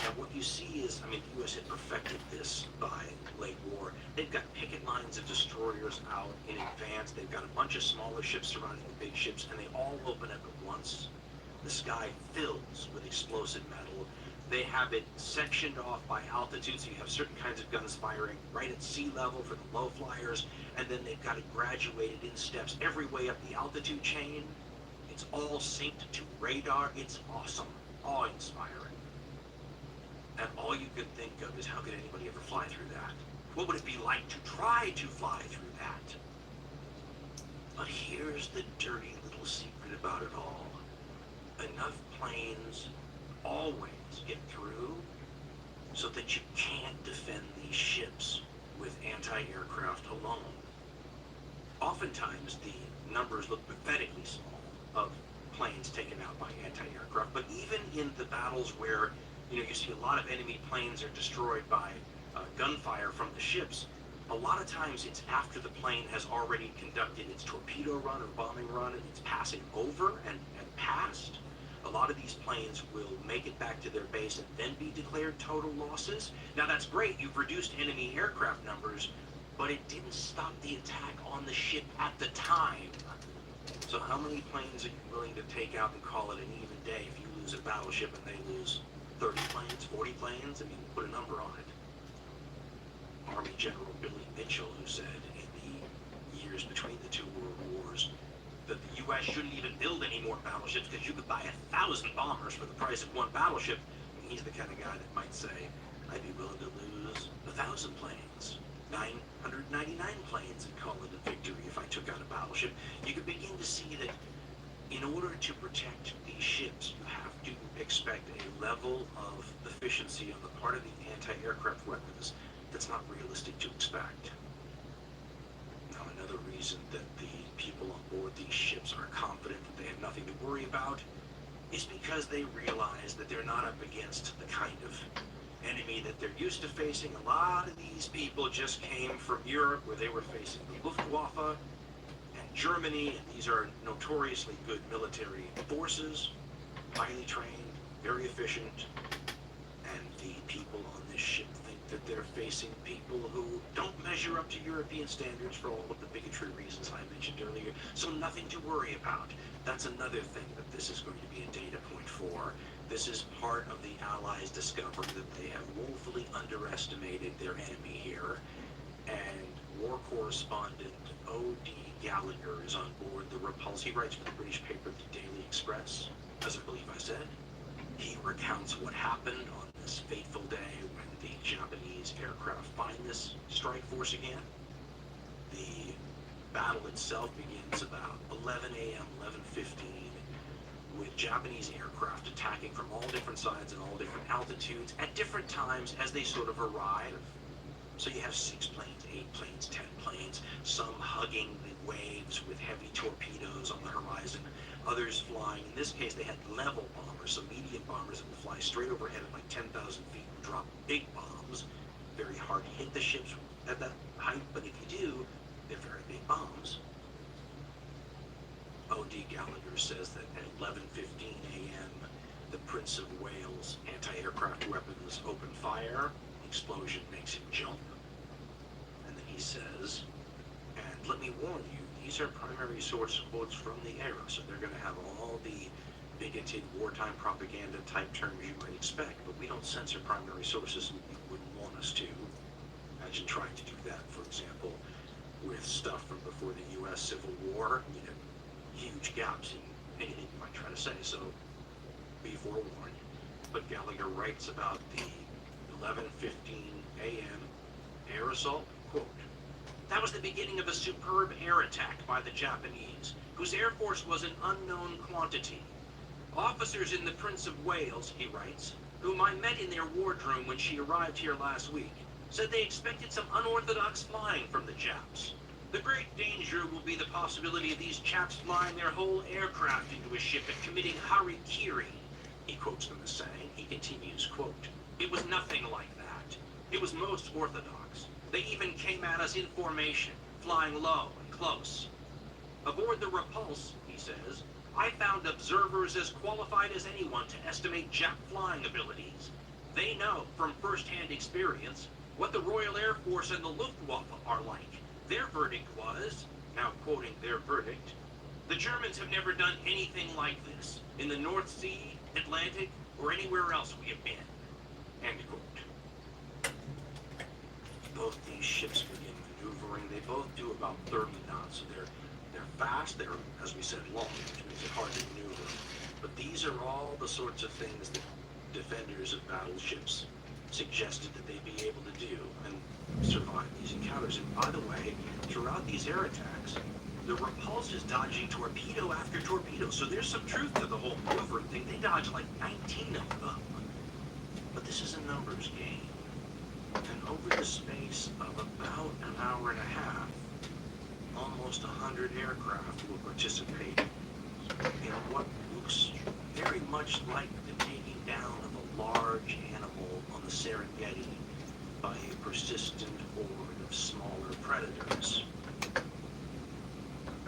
And what you see is, I mean, the U.S. had perfected this by late war. They've got picket lines of destroyers out in advance. They've got a bunch of smaller ships surrounding the big ships, and they all open up at once. The sky fills with explosive metal. They have it sectioned off by altitude, so you have certain kinds of guns firing right at sea level for the low flyers, and then they've got it graduated in steps every way up the altitude chain. It's all synced to radar. It's awesome, awe-inspiring. And all you can think of is, how could anybody ever fly through that? What would it be like to try to fly through that? But here's the dirty little secret about it all. Enough planes always get through so that you can't defend these ships with anti-aircraft alone. Oftentimes, the numbers look pathetically small of planes taken out by anti-aircraft, but even in the battles where, you see a lot of enemy planes are destroyed by gunfire from the ships, a lot of times it's after the plane has already conducted its torpedo run or bombing run and it's passing over and past. A lot of these planes will make it back to their base and then be declared total losses. Now that's great, you've reduced enemy aircraft numbers, but it didn't stop the attack on the ship at the time. So how many planes are you willing to take out and call it an even day if you lose a battleship and they lose 30 planes, 40 planes? I mean, put a number on it. Army General Billy Mitchell, who said in the years between the two world wars that the U.S. shouldn't even build any more battleships because you could buy 1,000 bombers for the price of one battleship. And he's the kind of guy that might say, I'd be willing to lose 1,000 planes, 999 planes, and call it a victory if I took out a battleship. You could begin to see that in order to protect these ships, you have to expect a level of efficiency on the part of the anti-aircraft weapons that's not realistic to expect. Now, another reason that the people on board these ships are confident that they have nothing to worry about is because they realize that they're not up against the kind of enemy that they're used to facing. A lot of these people just came from Europe, where they were facing the Luftwaffe and Germany, and these are notoriously good military forces, highly trained, very efficient, and the people on this ship think that they're facing people who don't measure up to European standards for all of the bigotry reasons I mentioned earlier, so nothing to worry about. That's another thing that this is going to be a data point for. This is part of the Allies discovering that they have woefully underestimated their enemy here, and war correspondent O.D. Gallagher is on board the Repulse. He writes for the British paper The Daily Express, as I believe I said. He recounts what happened on this fateful day when the Japanese aircraft find this strike force again. The battle itself begins about 11 a.m., 11:15, with Japanese aircraft attacking from all different sides and all different altitudes at different times as they sort of arrive. So you have 6 planes, 8 planes, 10 planes, some hugging the waves with heavy torpedoes on the horizon, others flying. In this case, they had level bombers, so medium bombers that would fly straight overhead at like 10,000 feet and drop big bombs. Very hard to hit the ships at that height, but if you do, they're very big bombs. O.D. Gallagher says that at 11:15 a.m., the Prince of Wales anti-aircraft weapons open fire. The explosion makes him jump. And then he says, and let me warn you, these are primary source quotes from the era, so they're going to have all the bigoted wartime propaganda type terms you might expect, but we don't censor primary sources, and you wouldn't want us to. Imagine trying to do that, for example, with stuff from before the U.S. Civil War. You know, huge gaps in anything you might try to say, so be forewarned. But Gallagher writes about the 11:15 a.m. air assault, quote, "That was the beginning of a superb air attack by the Japanese, whose air force was an unknown quantity. Officers in the Prince of Wales," he writes, "whom I met in their wardroom when she arrived here last week, said they expected some unorthodox flying from the Japs. The great danger will be the possibility of these chaps flying their whole aircraft into a ship and committing harikiri." He quotes them as saying, he continues, quote, "It was nothing like that. It was most orthodox. They even came at us in formation, flying low and close. Aboard the Repulse," he says, "I found observers as qualified as anyone to estimate Jap flying abilities. They know, from first-hand experience, what the Royal Air Force and the Luftwaffe are like. Their verdict was," now quoting their verdict, "the Germans have never done anything like this in the North Sea, Atlantic, or anywhere else we have been." End quote. Both these ships begin maneuvering. They both do about 30 knots, so they're fast. They're, as we said, long, which makes it hard to maneuver. But these are all the sorts of things that defenders of battleships suggested that they be able to do and survive these encounters. And by the way, throughout these air attacks, the Repulse is dodging torpedo after torpedo. So there's some truth to the whole maneuvering thing. They dodge like 19 of them. But this is a numbers game. And over the space of about an hour and a half, almost 100 aircraft will participate in what looks very much like the taking down of a large animal on the Serengeti by a persistent horde of smaller predators.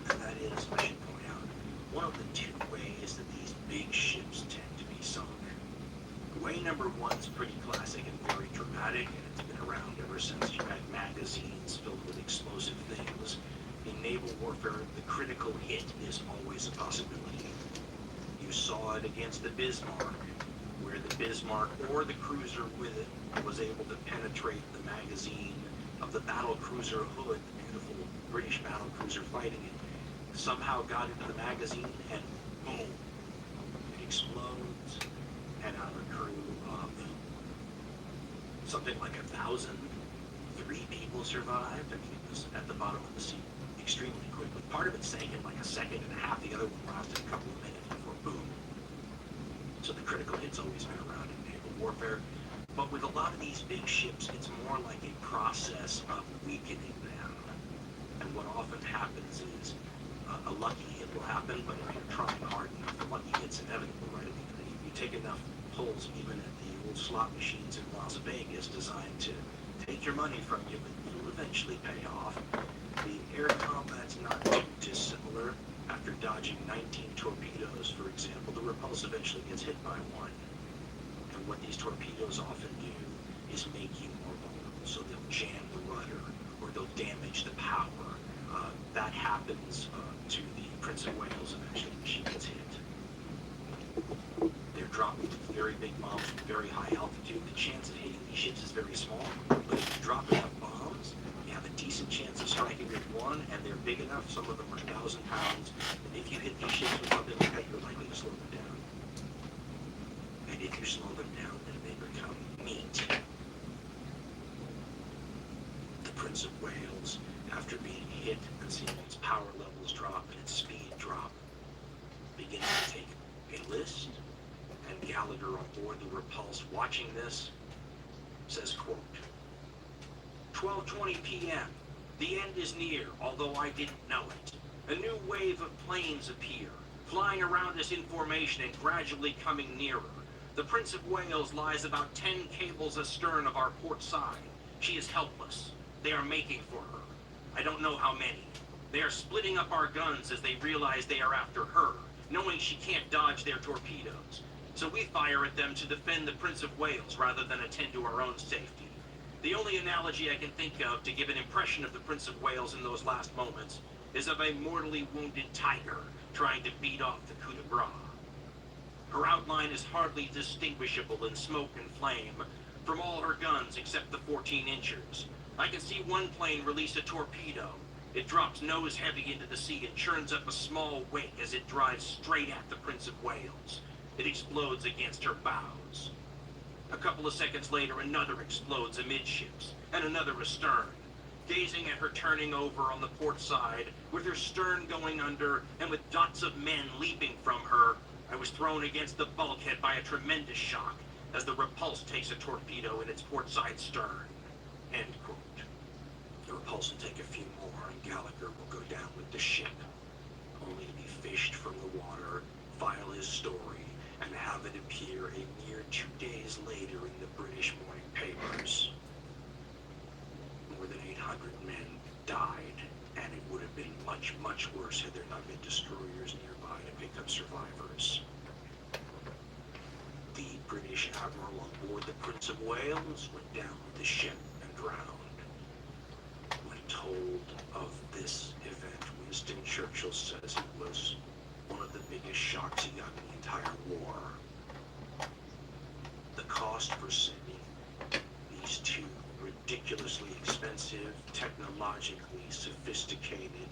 And that is, I should point out, one of the two ways that these big ships tend to be sunk. Way number one is pretty classic and very dramatic, and it's been around ever since you had magazines filled with explosive things. In naval warfare, the critical hit is always a possibility. You saw it against the Bismarck, where the Bismarck or the cruiser with it was able to penetrate the magazine of the battle cruiser Hood, the beautiful British battle cruiser fighting it, somehow got into the magazine and boom, it explodes, and out of a crew of something like 1,000, 3 people survived. I mean, it was at the bottom of the sea extremely quickly. Part of it sank in like a second and a half, the other one lasted a couple of minutes before boom. So the critical hit's always been around in naval warfare. But with a lot of these big ships, it's more like a process of weakening them. And what often happens is a lucky hit will happen, but if you're trying hard enough, the lucky hit's inevitable, right? I mean, you take enough pulls, even at the old slot machines in Las Vegas, designed to take your money from you, but it'll eventually pay off. The air combat's not too dissimilar. After dodging 19 torpedoes, for example, the repulse eventually gets hit by one. And what these torpedoes often do is make you more vulnerable. So they'll jam the rudder, or they'll damage the power. That happens to the Prince of Wales eventually when she gets hit. They're dropping very big bombs from very high altitude. The chance of hitting these ships is very small, but if you drop enough bombs, you have a decent chance of striking with one, and they're big enough, some of them are 1,000 pounds, and if you hit these ships with something like that, you're likely to slow them down. And if you slow them down, then they become meat. The Prince of Wales, after being hit and seeing its power levels drop and its speed drop, begins to take a list, and Gallagher on board the Repulse, watching this, says, quote, 12:20 p.m. The end is near, although I didn't know it. A new wave of planes appear, flying around us in formation and gradually coming nearer. The Prince of Wales lies about 10 cables astern of our port side. She is helpless. They are making for her. I don't know how many. They are splitting up our guns as they realize they are after her, knowing she can't dodge their torpedoes. So we fire at them to defend the Prince of Wales rather than attend to our own safety. The only analogy I can think of to give an impression of the Prince of Wales in those last moments is of a mortally wounded tiger trying to beat off the coup de grace. Her outline is hardly distinguishable in smoke and flame from all her guns except the 14-inchers. I can see one plane release a torpedo. It drops nose heavy into the sea and churns up a small wake as it drives straight at the Prince of Wales. It explodes against her bows. A couple of seconds later, another explodes amidships, and another astern. Gazing at her turning over on the port side, with her stern going under, and with dots of men leaping from her, I was thrown against the bulkhead by a tremendous shock as the Repulse takes a torpedo in its port side stern. End quote. The Repulse will take a few more, and Gallagher will go down with the ship, only to be fished from the water, file his story, and have it appear a mere 2 days later in the British morning papers. More than 800 men died, and it would have been much, much worse had there not been destroyers nearby to pick up survivors. The British admiral on board the Prince of Wales went down with the ship and drowned. When told of this event, Winston Churchill says it was one of the biggest shocks he got in the entire war. The cost for sending these two ridiculously expensive, technologically sophisticated,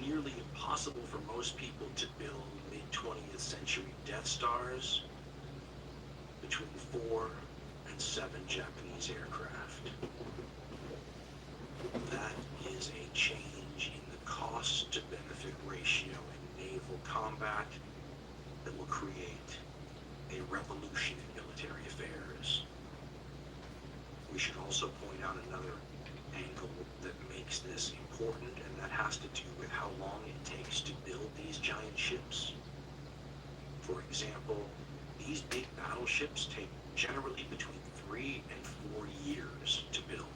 nearly impossible for most people to build mid-20th century Death Stars, between 4 and 7 Japanese aircraft. That is a change in the cost-to-benefit ratio in naval combat that will create a revolution in military affairs. We should also point out another angle that makes this important, and that has to do with how long it takes to build these giant ships. For example, these big battleships take generally between 3 and 4 years to build.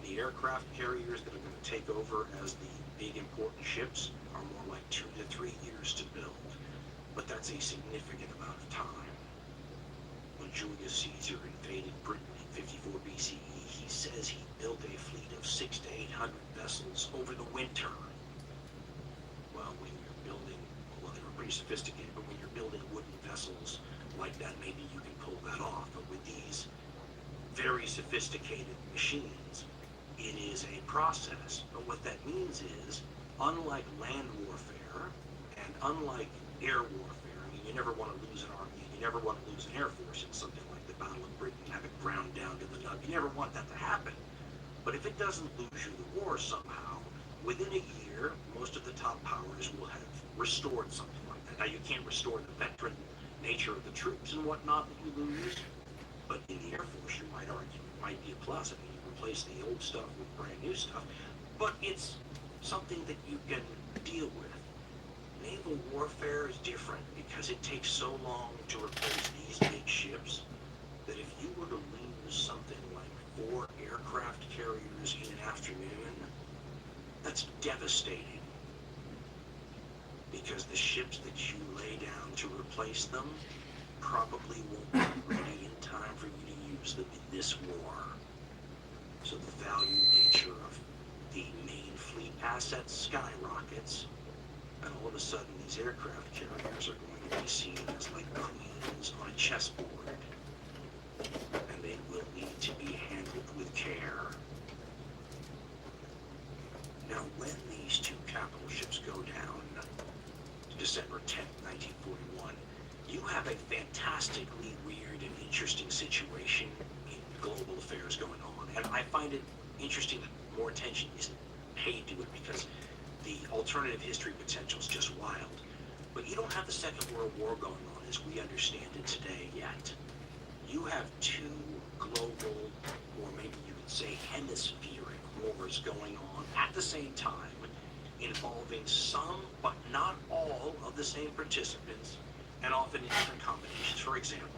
The aircraft carriers that are going to take over as the big important ships are more like 2 to 3 years to build. But that's a significant amount of time. When Julius Caesar invaded Britain in 54 BCE, he says he built a fleet of 600 to 800 vessels over the winter. Well, when you're building, well, they were pretty sophisticated, but when you're building wooden vessels like that, maybe you can pull that off. But with these very sophisticated machines, it is a process. But what that means is, unlike land warfare and unlike air warfare, I mean, you never want to lose an army, you never want to lose an air force in something like the Battle of Britain, have it ground down to the nub. You never want that to happen. But if it doesn't lose you the war somehow, within a year, most of the top powers will have restored something like that. Now, you can't restore the veteran nature of the troops and whatnot that you lose, but in the Air Force, you might argue it might be a plus. I mean, you replace the old stuff with brand new stuff, but it's something that you can deal with. Naval warfare is different because it takes so long to replace these big ships that if you were to lose something like 4 aircraft carriers in an afternoon, that's devastating. Because the ships that you lay down to replace them probably won't be ready in time for you to use them in this war. So the value nature of the main fleet assets skyrockets, and all of a sudden these aircraft carriers are going to be seen as like queens on a chessboard, and they will need to be handled with care. Now, when these 2 capital ships go down, December 10th, 1941, you have a fantastically weird and interesting situation in global affairs going on, and I find it interesting that more attention isn't paid to it because the alternative history potential is just wild. But you don't have the Second World War going on as we understand it today yet. You have 2 global, or maybe you could say hemispheric wars going on at the same time, involving some, but not all, of the same participants, and often in different combinations. For example,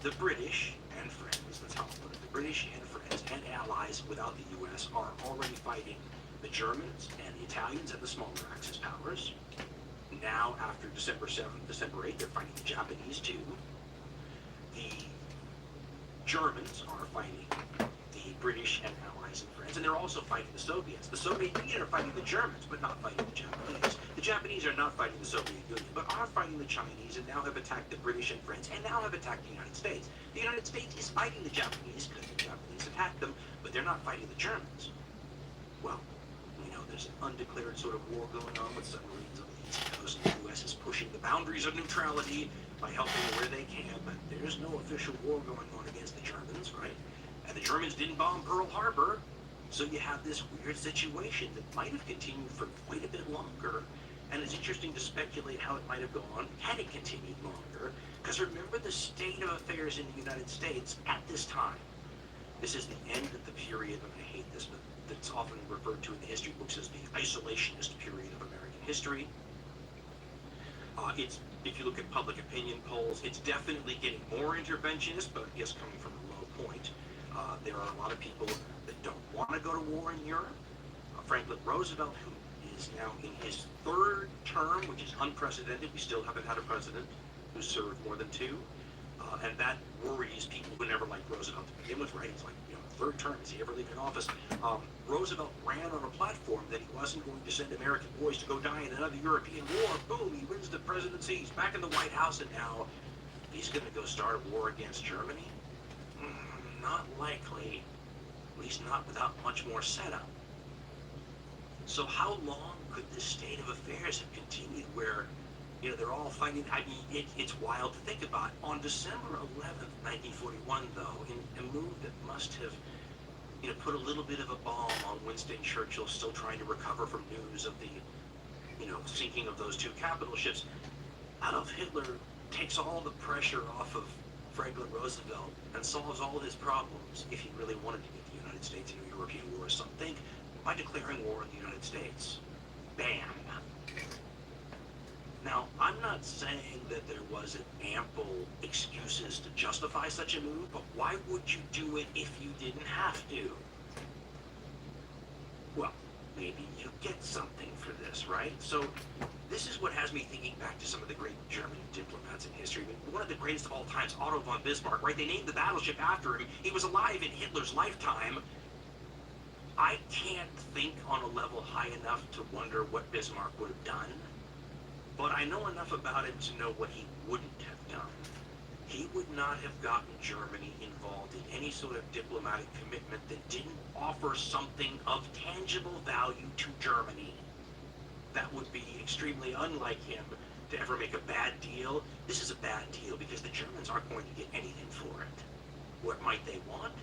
the British and friends, that's how I put it, the British and friends and allies without the U.S. are already fighting the Germans and the Italians and the smaller Axis powers. Now, after December 7th, December 8th, they're fighting the Japanese too. The Germans are fighting the British and allies and friends, and they're also fighting the Soviets. The Soviet Union are fighting the Germans, but not fighting the Japanese. The Japanese are not fighting the Soviet Union, but are fighting the Chinese, and now have attacked the British and friends, and now have attacked the United States. The United States is fighting the Japanese because the Japanese attacked them, but they're not fighting the Germans. Well, we know there's an undeclared sort of war going on with submarines on the East Coast, and the U.S. is pushing the boundaries of neutrality by helping where they can, but there's no official war going on against the Germans, right? And the Germans didn't bomb Pearl Harbor, so you have this weird situation that might have continued for quite a bit longer, and it's interesting to speculate how it might have gone had it continued longer, because remember the state of affairs in the United States at this time. This is the end of the period, and I hate this, but that's often referred to in the history books as the isolationist period of American history. If you look at public opinion polls, it's definitely getting more interventionist, but I guess coming from a low point. There are a lot of people that don't want to go to war in Europe. Franklin Roosevelt, who is now in his 3rd term, which is unprecedented. We still haven't had a president who served more than 2. And that worries people who never liked Roosevelt to begin with, right? It's like, 3rd term, is he ever leaving office? Roosevelt ran on a platform that he wasn't going to send American boys to go die in another European war. Boom, he wins the presidency, he's back in the White House, and now he's going to go start a war against Germany? Not likely, at least not without much more setup. So how long could this state of affairs have continued where, they're all fighting? I mean, it's wild to think about. On December 11th, 1941, though, in a move that must have, put a little bit of a bomb on Winston Churchill still trying to recover from news of the, sinking of those 2 capital ships, Adolf Hitler takes all the pressure off of Franklin Roosevelt and solves all his problems if he really wanted to get the United States into a European war or something by declaring war on the United States. Bam. Now, I'm not saying that there wasn't ample excuses to justify such a move, but why would you do it if you didn't have to? Well, maybe you get something for this, right? So this is what has me thinking back to some of the great German diplomats in history. I mean, one of the greatest of all times, Otto von Bismarck, right? They named the battleship after him. He was alive in Hitler's lifetime. I can't think on a level high enough to wonder what Bismarck would have done, but I know enough about him to know what he wouldn't have done. He would not have gotten Germany involved in any sort of diplomatic commitment that didn't offer something of tangible value to Germany. That would be extremely unlike him to ever make a bad deal. This is a bad deal because the Germans aren't going to get anything for it. What might they want?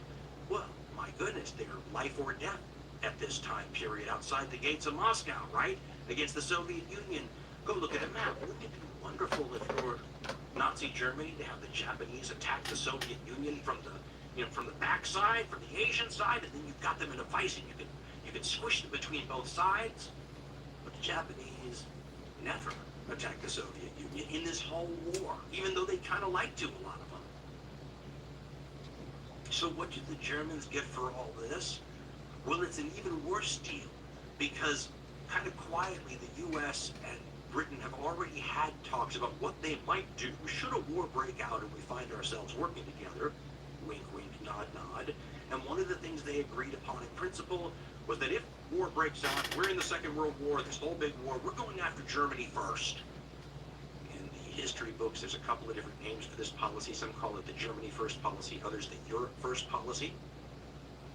Well, my goodness, they're life or death at this time period outside the gates of Moscow, right? Against the Soviet Union. Go look at a map. Wouldn't it be wonderful if for Nazi Germany to have the Japanese attack the Soviet Union from the backside, from the Asian side, and then you've got them in a vice and you can squish them between both sides? But the Japanese never attacked the Soviet Union in this whole war, even though they kind of like to, a lot of them. So what did the Germans get for all this? Well, it's an even worse deal, because kind of quietly the U.S. and Britain have already had talks about what they might do should a war break out and we find ourselves working together. Wink, wink, nod, nod. And one of the things they agreed upon in principle was that if war breaks out, we're in the Second World War, this whole big war, we're going after Germany first. In the history books, there's a couple of different names for this policy. Some call it the Germany First policy, others the Europe First policy.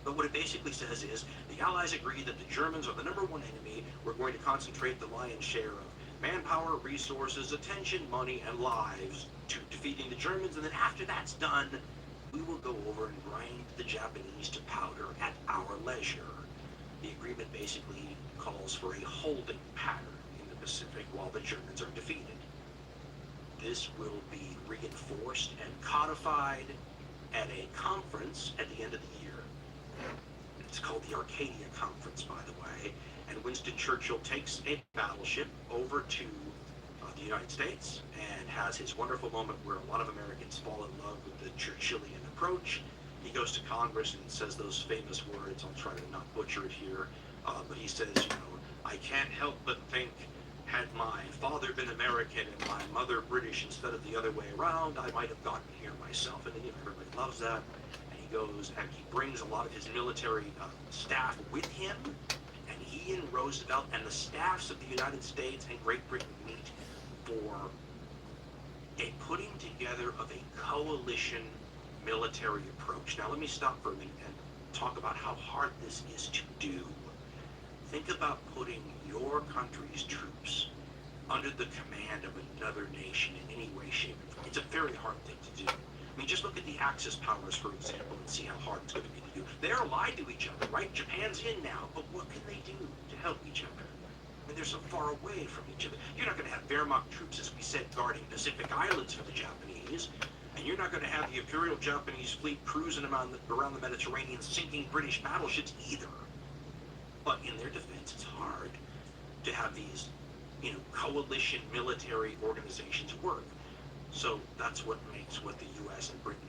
But what it basically says is the Allies agreed that the Germans are the number one enemy. We're going to concentrate the lion's share of manpower, resources, attention, money, and lives to defeating the Germans. And then after that's done, we will go over and grind the Japanese to powder at our leisure. The agreement basically calls for a holding pattern in the Pacific while the Germans are defeated. This will be reinforced and codified at a conference at the end of the year. It's called the Arcadia Conference, by the way, and Winston Churchill takes a battleship over to the United States and has his wonderful moment where a lot of Americans fall in love with the Churchillian approach. He goes to Congress and says those famous words. I'll try to not butcher it here, but he says, I can't help but think, had my father been American and my mother British instead of the other way around, I might have gotten here myself. And everybody loves that. And he goes and he brings a lot of his military staff with him. And he and Roosevelt and the staffs of the United States and Great Britain meet for a putting together of a coalition military approach. Now let me stop for a minute and talk about how hard this is to do. Think about putting your country's troops under the command of another nation in any way, shape, or form. It's a very hard thing to do. I mean, just look at the Axis powers, for example, and see how hard it's going to be to do. They're allied to each other, right? Japan's in now, but what can they do to help each other? I mean, they're so far away from each other. You're not going to have Wehrmacht troops, as we said, guarding Pacific Islands for the Japanese, and you're not going to have the Imperial Japanese fleet cruising around the Mediterranean, sinking British battleships either. But in their defense, it's hard to have these, coalition military organizations work. So that's what makes what the U.S. and Britain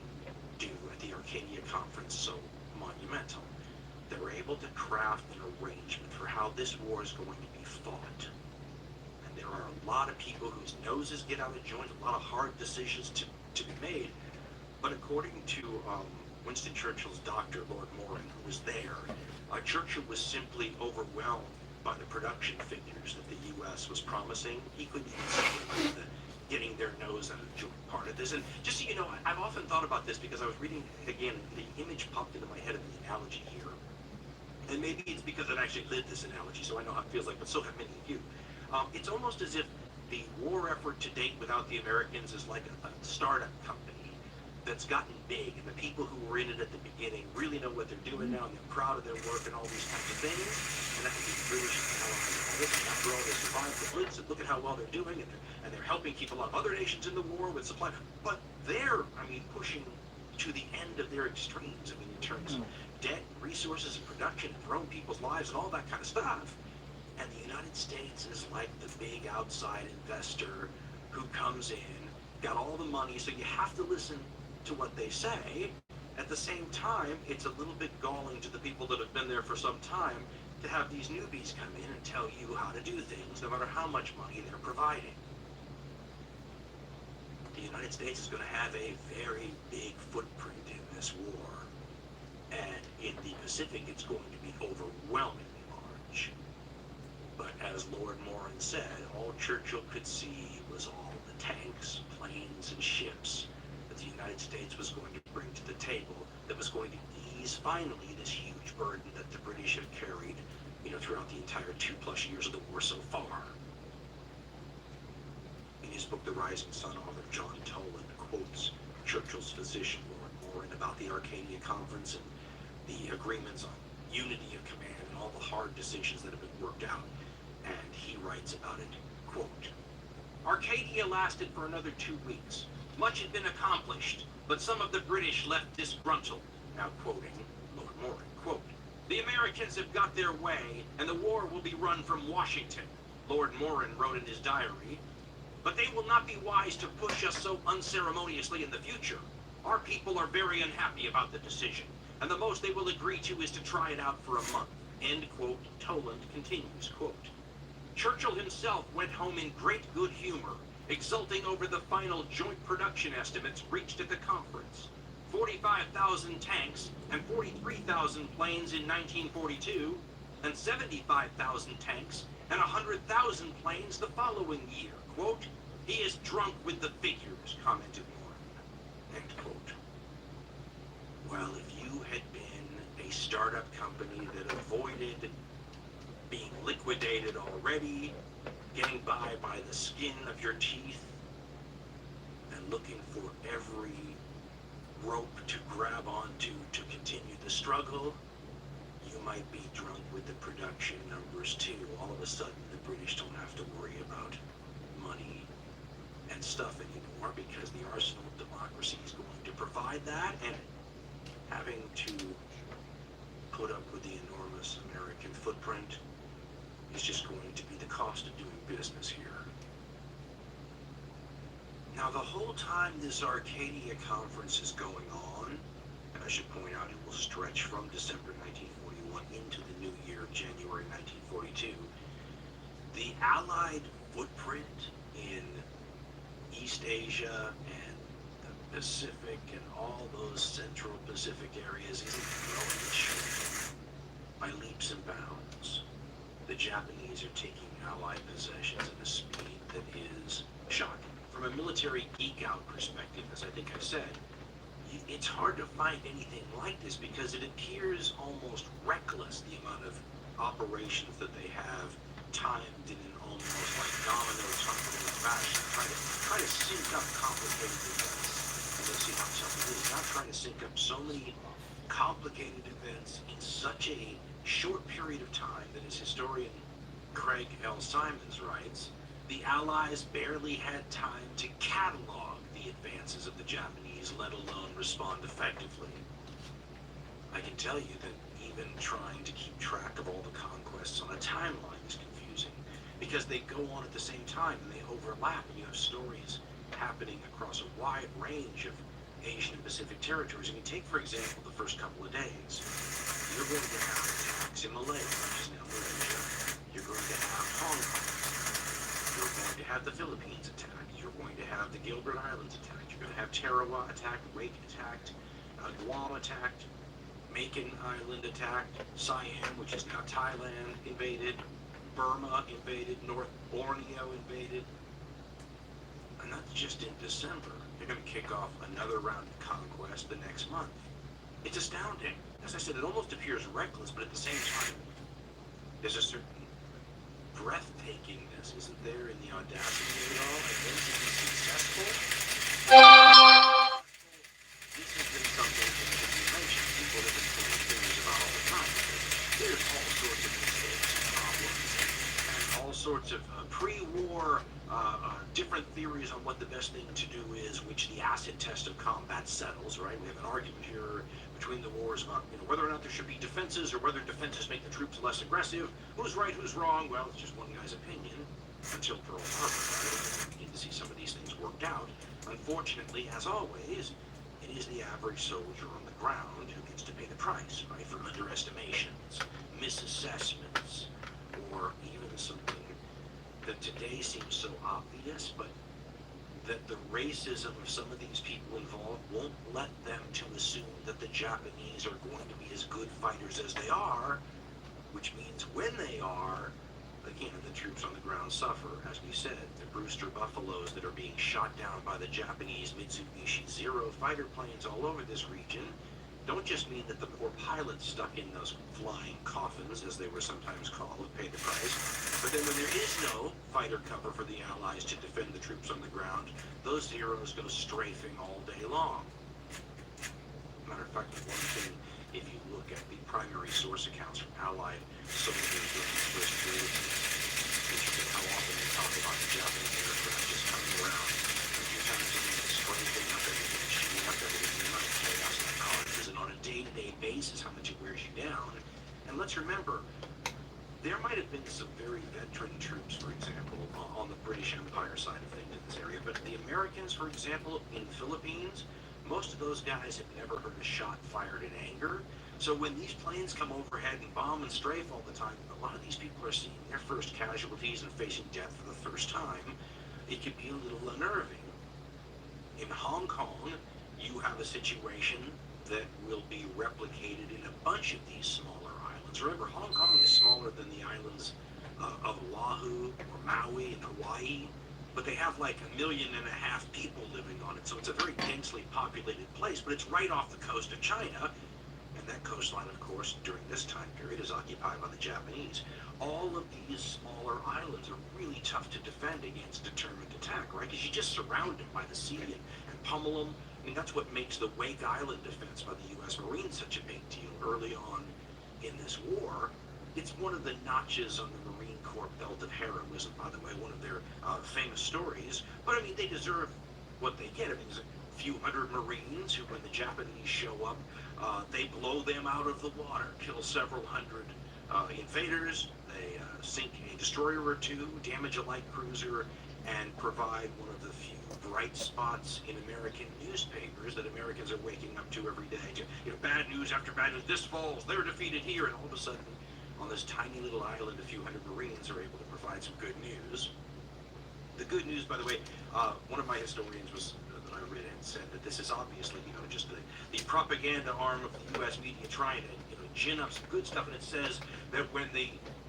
do at the Arcadia Conference so monumental. They're able to craft an arrangement for how this war is going to be fought. And there are a lot of people whose noses get out of joint, a lot of hard decisions to be made. But according to Winston Churchill's doctor, Lord Moran, who was there, Churchill was simply overwhelmed by the production figures that the U.S. was promising. He couldn't even see getting their nose out of joint part of this. And just so you know, I've often thought about this because I was reading, again, the image popped into my head of the analogy here. And maybe it's because I've actually lived this analogy, so I know how it feels like, but so have many of you. It's almost as if the war effort to date without the Americans is like a startup company that's gotten big, and the people who were in it at the beginning really know what they're doing now, and they're proud of their work and all these kinds of things. And that would be British and Allies listen, after all, they survived the Blitz, and look at how well they're doing, and they're helping keep a lot of other nations in the war with supply. But they're, pushing to the end of their extremes. In terms of debt, resources, and production, and their own people's lives, and all that kind of stuff. And the United States is like the big outside investor who comes in, got all the money, so you have to listen to what they say. At the same time, it's a little bit galling to the people that have been there for some time to have these newbies come in and tell you how to do things, no matter how much money they're providing. The United States is going to have a very big footprint in this war. And in the Pacific, it's going to be overwhelmingly large. But as Lord Morin said, all Churchill could see was all the tanks, planes, and ships that the United States was going to bring to the table that was going to ease, finally, this huge burden that the British have carried, throughout the entire 2+ years of the war so far. In his book, The Rising Sun, author John Toland quotes Churchill's physician, Lord Morin, about the Arcadia Conference and the agreements on unity of command and all the hard decisions that have been worked out. And he writes about it, quote, Arcadia lasted for another 2 weeks. Much had been accomplished, but some of the British left disgruntled. Now quoting Lord Morin, quote, the Americans have got their way, and the war will be run from Washington, Lord Morin wrote in his diary. But they will not be wise to push us so unceremoniously in the future. Our people are very unhappy about the decision, and the most they will agree to is to try it out for a month. End quote. Toland continues, quote, Churchill himself went home in great good humor, exulting over the final joint production estimates reached at the conference. 45,000 tanks and 43,000 planes in 1942, and 75,000 tanks and 100,000 planes the following year. Quote, he is drunk with the figures, commented Morin. End quote. Well, if you had been a startup company that avoided being liquidated already, getting by the skin of your teeth, and looking for every rope to grab onto to continue the struggle, you might be drunk with the production numbers too. All of a sudden, the British don't have to worry about money and stuff anymore because the arsenal of democracy is going to provide that, and having to put up with the enormous American footprint is just going to be the cost of doing business here. Now, the whole time this Arcadia Conference is going on, and I should point out it will stretch from December 1941 into the new year, January 1942, the Allied footprint in East Asia and the Pacific and all those Central Pacific areas isn't growing, it's shrinking by leaps and bounds. The Japanese are taking Allied possessions at a speed that is shocking. From a military geek-out perspective, as I think I said, it's hard to find anything like this because it appears almost reckless, the amount of operations that they have timed in an almost like domino-tumbling fashion, try to sync up complicated events. And you'll see how tough it is. Not trying to sync up so many complicated events in such a short period of time that, as historian Craig L. Simons writes, the Allies barely had time to catalog the advances of the Japanese, let alone respond effectively. I can tell you that even trying to keep track of all the conquests on a timeline is confusing, because they go on at the same time and they overlap, and you have stories happening across a wide range of Asian and Pacific territories. I mean, take, for example, the first couple of days. You're going to have attacks in Malaya, which is now Malaysia. You're going to have Hong Kong. You're going to have the Philippines attacked. You're going to have the Gilbert Islands attacked. You're going to have Tarawa attacked, Wake attacked, Guam attacked, Makin Island attacked, Siam, which is now Thailand, invaded, Burma invaded, North Borneo invaded. And that's just in December. They're going to kick off another round of conquest the next month. It's astounding. As I said, it almost appears reckless, but at the same time, there's a certain breathtakingness, isn't there, in the audacity of it all, and then to be successful. This has been something that you mentioned, people have been putting fingers about all the time, because there's all sorts of mistakes and problems and sorts of pre-war different theories on what the best thing to do is, which the acid test of combat settles, right? We have an argument here between the wars about whether or not there should be defenses or whether defenses make the troops less aggressive. Who's right, who's wrong? Well, it's just one guy's opinion until Pearl Harbor. Right? We begin to see some of these things worked out. Unfortunately, as always, it is the average soldier on the ground who gets to pay the price, right, for underestimations, misassessments, or even something that today seems so obvious, but that the racism of some of these people involved won't let them to assume that the Japanese are going to be as good fighters as they are, which means when they are, again, the troops on the ground suffer. As we said, the Brewster Buffaloes that are being shot down by the Japanese Mitsubishi Zero fighter planes all over this region don't just mean that the poor pilots stuck in those flying coffins, as they were sometimes called, pay the price, but then when there is no fighter cover for the Allies to defend the troops on the ground, those Zeros go strafing all day long. Matter of fact, one thing, if you look at the primary source accounts from Allied soldiers during the first period, it's interesting how often they talk about the Japanese aircraft just coming around a few times a day, strafing up everything, shooting up everything, the amount of chaos that causes, and on a day-to-day basis, how much it wears you down. And let's remember, there might have been some very veteran troops, for example, on the British Empire side of things in this area, but the Americans, for example, in the Philippines, most of those guys have never heard a shot fired in anger. So when these planes come overhead and bomb and strafe all the time, a lot of these people are seeing their first casualties and facing death for the first time. It can be a little unnerving. In Hong Kong, you have a situation that will be replicated in a bunch of these smaller islands. Remember, Hong Kong is smaller than the islands of Oahu or Maui and Hawaii, but they have like 1.5 million people living on it. So it's a very densely populated place, but it's right off the coast of China. And that coastline, of course, during this time period is occupied by the Japanese. All of these smaller islands are really tough to defend against determined attack, right? Because you just surround them by the sea and pummel them. I mean, that's what makes the Wake Island defense by the U.S. Marines such a big deal early on in this war. It's one of the notches on the Marine Corps belt of heroism, by the way, one of their famous stories. But, I mean, they deserve what they get. I mean, there's a few hundred Marines who, when the Japanese show up, they blow them out of the water, kill several hundred invaders, they sink a destroyer or two, damage a light cruiser, and provide one of the few bright spots in American newspapers that Americans are waking up to every day. Bad news after bad news, this falls, they're defeated here, and all of a sudden, on this tiny little island, a few hundred Marines are able to provide some good news. The good news, by the way, one of my historians was that I read and said that this is obviously, just the propaganda arm of the U.S. media trying to, gin up some good stuff. And it says that when the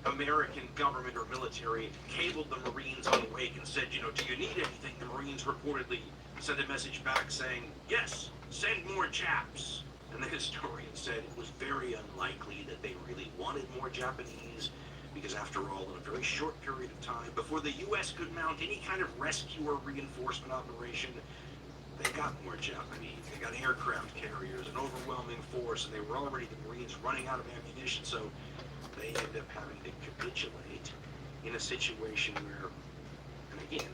American government or military cabled the Marines on Wake and said, do you need anything? The Marines reportedly sent a message back saying, yes, send more Japs. And the historian said it was very unlikely that they really wanted more Japanese, because after all, in a very short period of time, before the U.S. could mount any kind of rescue or reinforcement operation, they got more Japanese. They got aircraft carriers, an overwhelming force, and they were already, the Marines, running out of ammunition, so they ended up having to capitulate in a situation where, and again,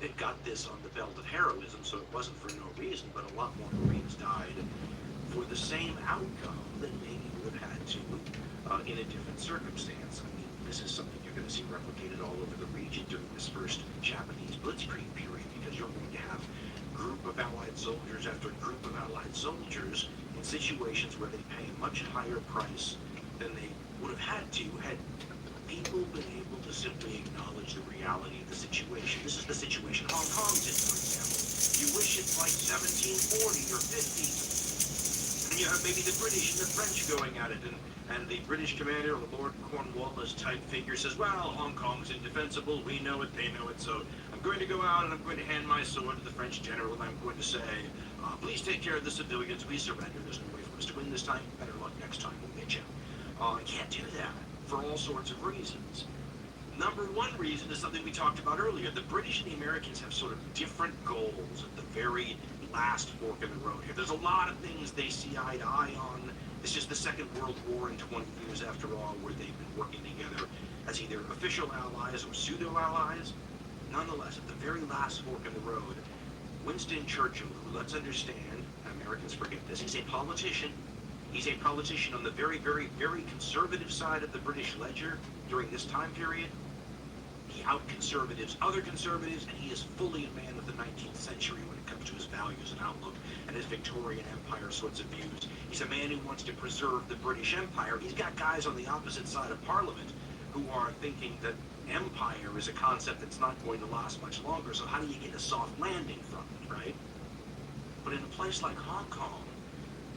they got this on the belt of heroism, so it wasn't for no reason, but a lot more Marines died for the same outcome that maybe would have had to in a different circumstance. I mean, this is something you're going to see replicated all over the region during this first Japanese blitzkrieg period, because you're going to have group of Allied soldiers after group of Allied soldiers in situations where they pay a much higher price than they would have had to had people been able to simply acknowledge the reality of the situation. This is the situation Hong Kong's in, for example. You wish it's like 1740 or 50. And you have maybe the British and the French going at it, and the British commander, Lord Cornwallis type figure, says, well, Hong Kong's indefensible, we know it, they know it, so I'm going to go out and I'm going to hand my sword to the French general, and I'm going to say, please take care of the civilians, we surrender, there's no way for us to win this time, better luck next time, we'll get you. I can't do that for all sorts of reasons. Number one reason is something we talked about earlier. The British and the Americans have sort of different goals at the very last fork in the road here. There's a lot of things they see eye to eye on. It's just the Second World War in 20 years after all, where they've been working together as either official allies or pseudo-allies. Nonetheless, at the very last fork in the road, Winston Churchill, who, let's understand, Americans forget this, he's a politician. He's a politician on the very, very, very conservative side of the British ledger during this time period. He out-conservatives other conservatives, and he is fully a man of the 19th century when it comes to his values and outlook and his Victorian Empire sorts of views. He's a man who wants to preserve the British Empire. He's got guys on the opposite side of Parliament who are thinking that empire is a concept that's not going to last much longer, so how do you get a soft landing from it, right? But in a place like Hong Kong,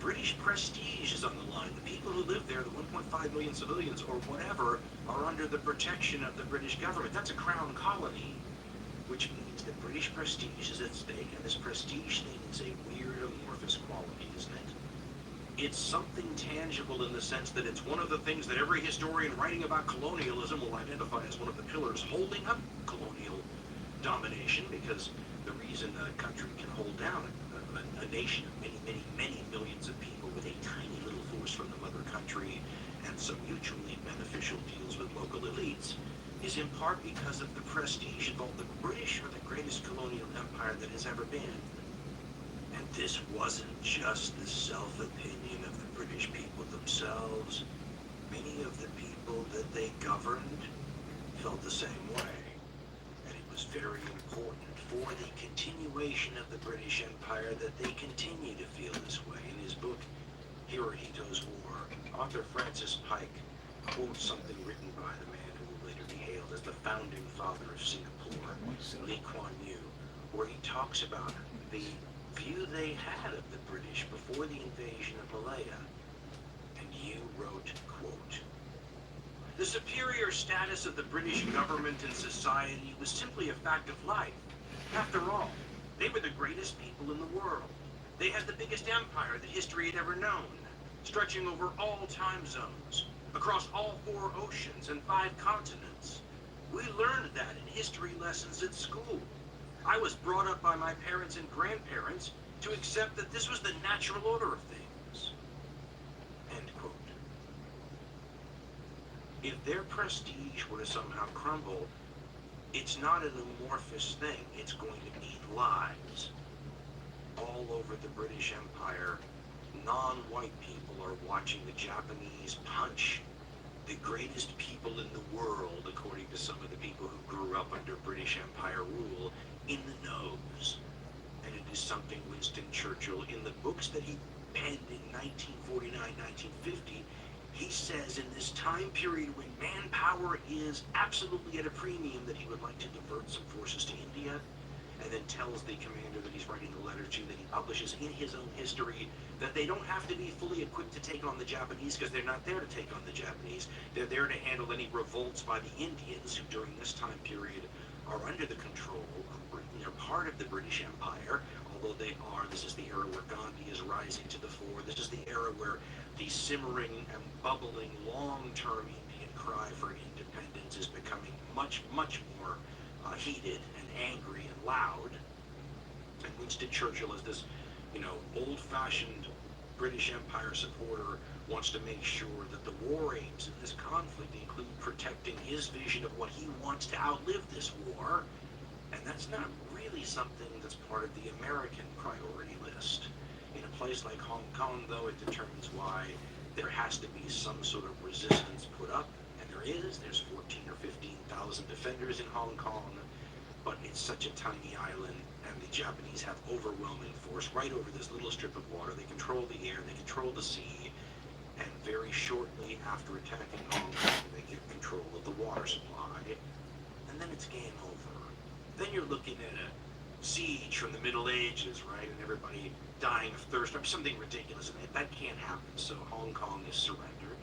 British prestige is on the line. The people who live there, the 1.5 million civilians or whatever, are under the protection of the British government. That's a crown colony, which means that British prestige is at stake, and this prestige thing is a weird amorphous quality, isn't it? It's something tangible in the sense that it's one of the things that every historian writing about colonialism will identify as one of the pillars holding up colonial domination, because the reason a country can hold down a nation of many, many, many millions of people with a tiny little force from the mother country and some mutually beneficial deals with local elites is in part because of the prestige involved. The British are the greatest colonial empire that has ever been. And this wasn't just the self-opinion of the British people themselves. Many of the people that they governed felt the same way. And it was very important for the continuation of the British Empire that they continue to feel this way. In his book, Hirohito's War, author Francis Pike quotes something written by the man who will later be hailed as the founding father of Singapore, Lee Kuan Yew, where he talks about the view they had of the British before the invasion of Malaya. And Yew wrote, quote, "The superior status of the British government and society was simply a fact of life. After all, they were the greatest people in the world. They had the biggest empire that history had ever known, stretching over all time zones, across all 4 oceans and 5 continents. We learned that in history lessons at school. I was brought up by my parents and grandparents to accept that this was the natural order of things." End quote. If their prestige were to somehow crumble, it's not an amorphous thing. It's going to need lives. All over the British Empire, non-white people are watching the Japanese punch the greatest people in the world, according to some of the people who grew up under British Empire rule, in the nose. And it is something Winston Churchill, in the books that he penned in 1949, 1950, he says in this time period when manpower is absolutely at a premium that he would like to divert some forces to India, and then tells the commander that he's writing the letter to, that he publishes in his own history, that they don't have to be fully equipped to take on the Japanese because they're not there to take on the Japanese. They're there to handle any revolts by the Indians, who during this time period are under the control of Britain. They're part of the British Empire, although they are, this is the era where Gandhi is rising to the fore. This is the era where the simmering and bubbling long-term Indian cry for independence is becoming much, much more heated and angry and loud. And Winston Churchill, as this, old-fashioned British Empire supporter, wants to make sure that the war aims in this conflict include protecting his vision of what he wants to outlive this war. And that's not really something that's part of the American priority list. In a place like Hong Kong, though, it determines why there has to be some sort of resistance put up. And there is. There's 14 or 15,000 defenders in Hong Kong. But it's such a tiny island, and the Japanese have overwhelming force right over this little strip of water. They control the air, they control the sea, and very shortly after attacking Hong Kong, they get control of the water supply, and then it's game over. Then you're looking at a siege from the Middle Ages, right, and everybody dying of thirst, or something ridiculous, and that can't happen, so Hong Kong is surrendered,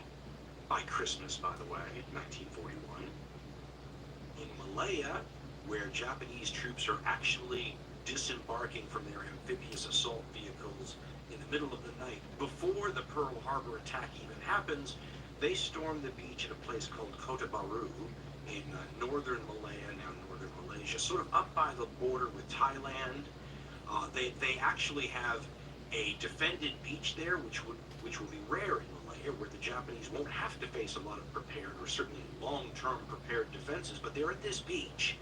by Christmas, by the way, 1941. In Malaya, where Japanese troops are actually disembarking from their amphibious assault vehicles in the middle of the night, before the Pearl Harbor attack even happens, they storm the beach at a place called Kota Baru in northern Malaya, now northern Malaysia, sort of up by the border with Thailand. They actually have a defended beach there, which will be rare in Malaya. here where the Japanese won't have to face a lot of prepared or certainly long-term prepared defenses, but they're at this beach.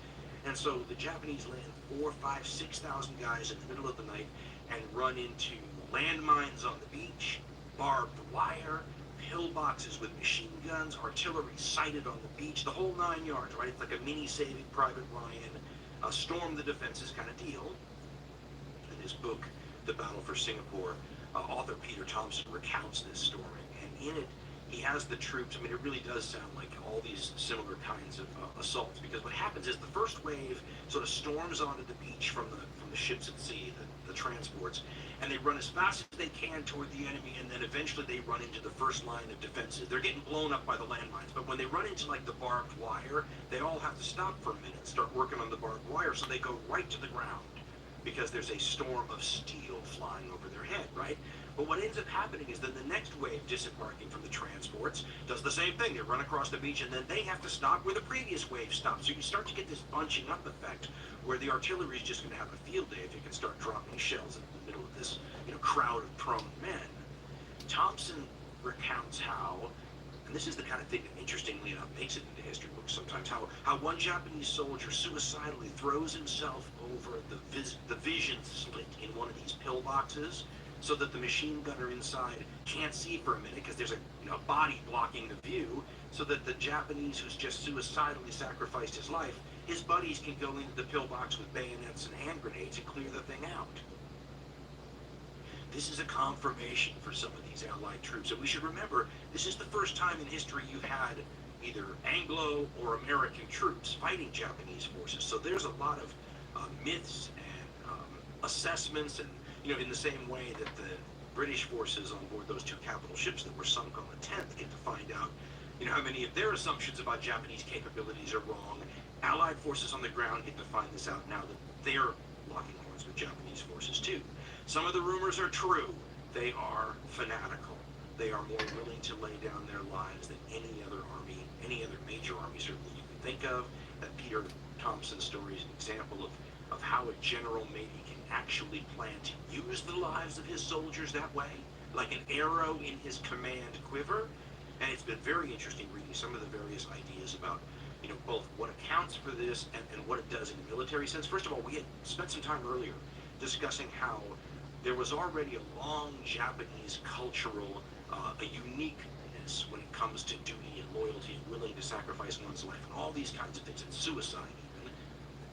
And so the Japanese land 4, 5, 6,000 guys in the middle of the night and run into landmines on the beach, barbed wire, pillboxes with machine guns, artillery sighted on the beach, the whole 9 yards, right? It's like a mini Saving Private Ryan, storm the defenses kind of deal. In his book, The Battle for Singapore, author Peter Thompson recounts this story, and in it, he has the troops. I mean, it really does sound like all these similar kinds of assaults, because what happens is the first wave sort of storms onto the beach from the ships at sea, the transports, and they run as fast as they can toward the enemy, and then eventually they run into the first line of defenses. They're getting blown up by the landmines, but when they run into like the barbed wire, they all have to stop for a minute and start working on the barbed wire, so they go right to the ground, because there's a storm of steel flying over their head, right? But what ends up happening is that the next wave disembarking from the transports does the same thing. They run across the beach, and then they have to stop where the previous wave stopped. So you start to get this bunching up effect where the artillery is just going to have a field day if you can start dropping shells in the middle of this, crowd of prone men. Thompson recounts how, and this is the kind of thing that interestingly enough makes it into history books sometimes, how one Japanese soldier suicidally throws himself over the vision slit in one of these pillboxes, so that the machine gunner inside can't see for a minute because there's a body blocking the view, so that the Japanese who's just suicidally sacrificed his life, his buddies can go into the pillbox with bayonets and hand grenades and clear the thing out. This is a confirmation for some of these Allied troops, and we should remember, this is the first time in history you had either Anglo or American troops fighting Japanese forces, so there's a lot of myths and assessments, and in the same way that the British forces on board those 2 capital ships that were sunk on the 10th get to find out, how many of their assumptions about Japanese capabilities are wrong. Allied forces on the ground get to find this out now that they're locking horns with Japanese forces too. Some of the rumors are true. They are fanatical. They are more willing to lay down their lives than any other army, any other major army certainly you can think of. That Peter Thompson story is an example of how a general maybe can actually plan to use the lives of his soldiers that way, like an arrow in his command quiver. And it's been very interesting reading some of the various ideas about, both what accounts for this and what it does in a military sense. First of all, we had spent some time earlier discussing how there was already a long Japanese cultural, a uniqueness when it comes to duty and loyalty and willing to sacrifice one's life and all these kinds of things, and suicide even.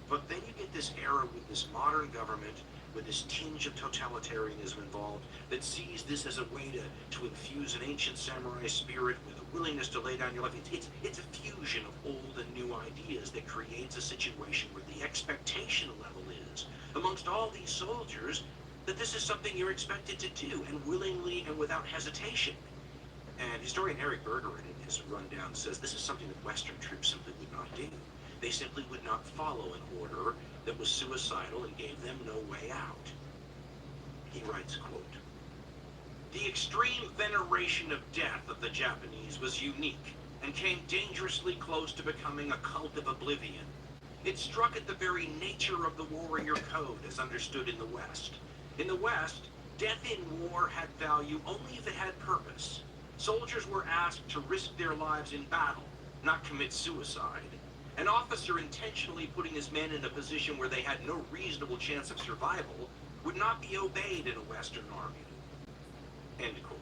But then you get this era with this modern government, with this tinge of totalitarianism involved, that sees this as a way to infuse an ancient samurai spirit with a willingness to lay down your life. It's a fusion of old and new ideas that creates a situation where the expectation level is, amongst all these soldiers, that this is something you're expected to do, and willingly and without hesitation. And historian Eric Berger, in his rundown, says this is something that Western troops simply would not do. They simply would not follow an order that was suicidal and gave them no way out. He writes, quote, "The extreme veneration of death of the Japanese was unique and came dangerously close to becoming a cult of oblivion. It struck at the very nature of the warrior code as understood in the West. In the West, death in war had value only if it had purpose. Soldiers were asked to risk their lives in battle, not commit suicide. An officer intentionally putting his men in a position where they had no reasonable chance of survival would not be obeyed in a Western army." End quote.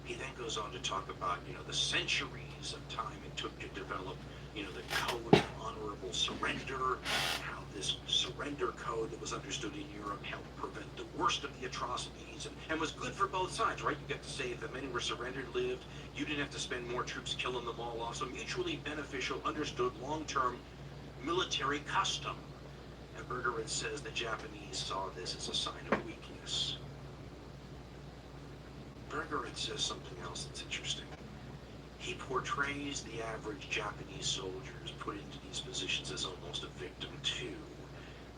He then goes on to talk about, the centuries of time it took to develop, the code of honorable surrender, and how this surrender code that was understood in Europe helped prevent the worst of the atrocities, and was good for both sides, right? You get to say if the men who were surrendered lived, you didn't have to spend more troops killing them all off. So mutually beneficial, understood long-term military custom. And Bergeron says the Japanese saw this as a sign of weakness. Bergeron says something else that's interesting. He portrays the average Japanese soldiers put into these positions as almost a victim too.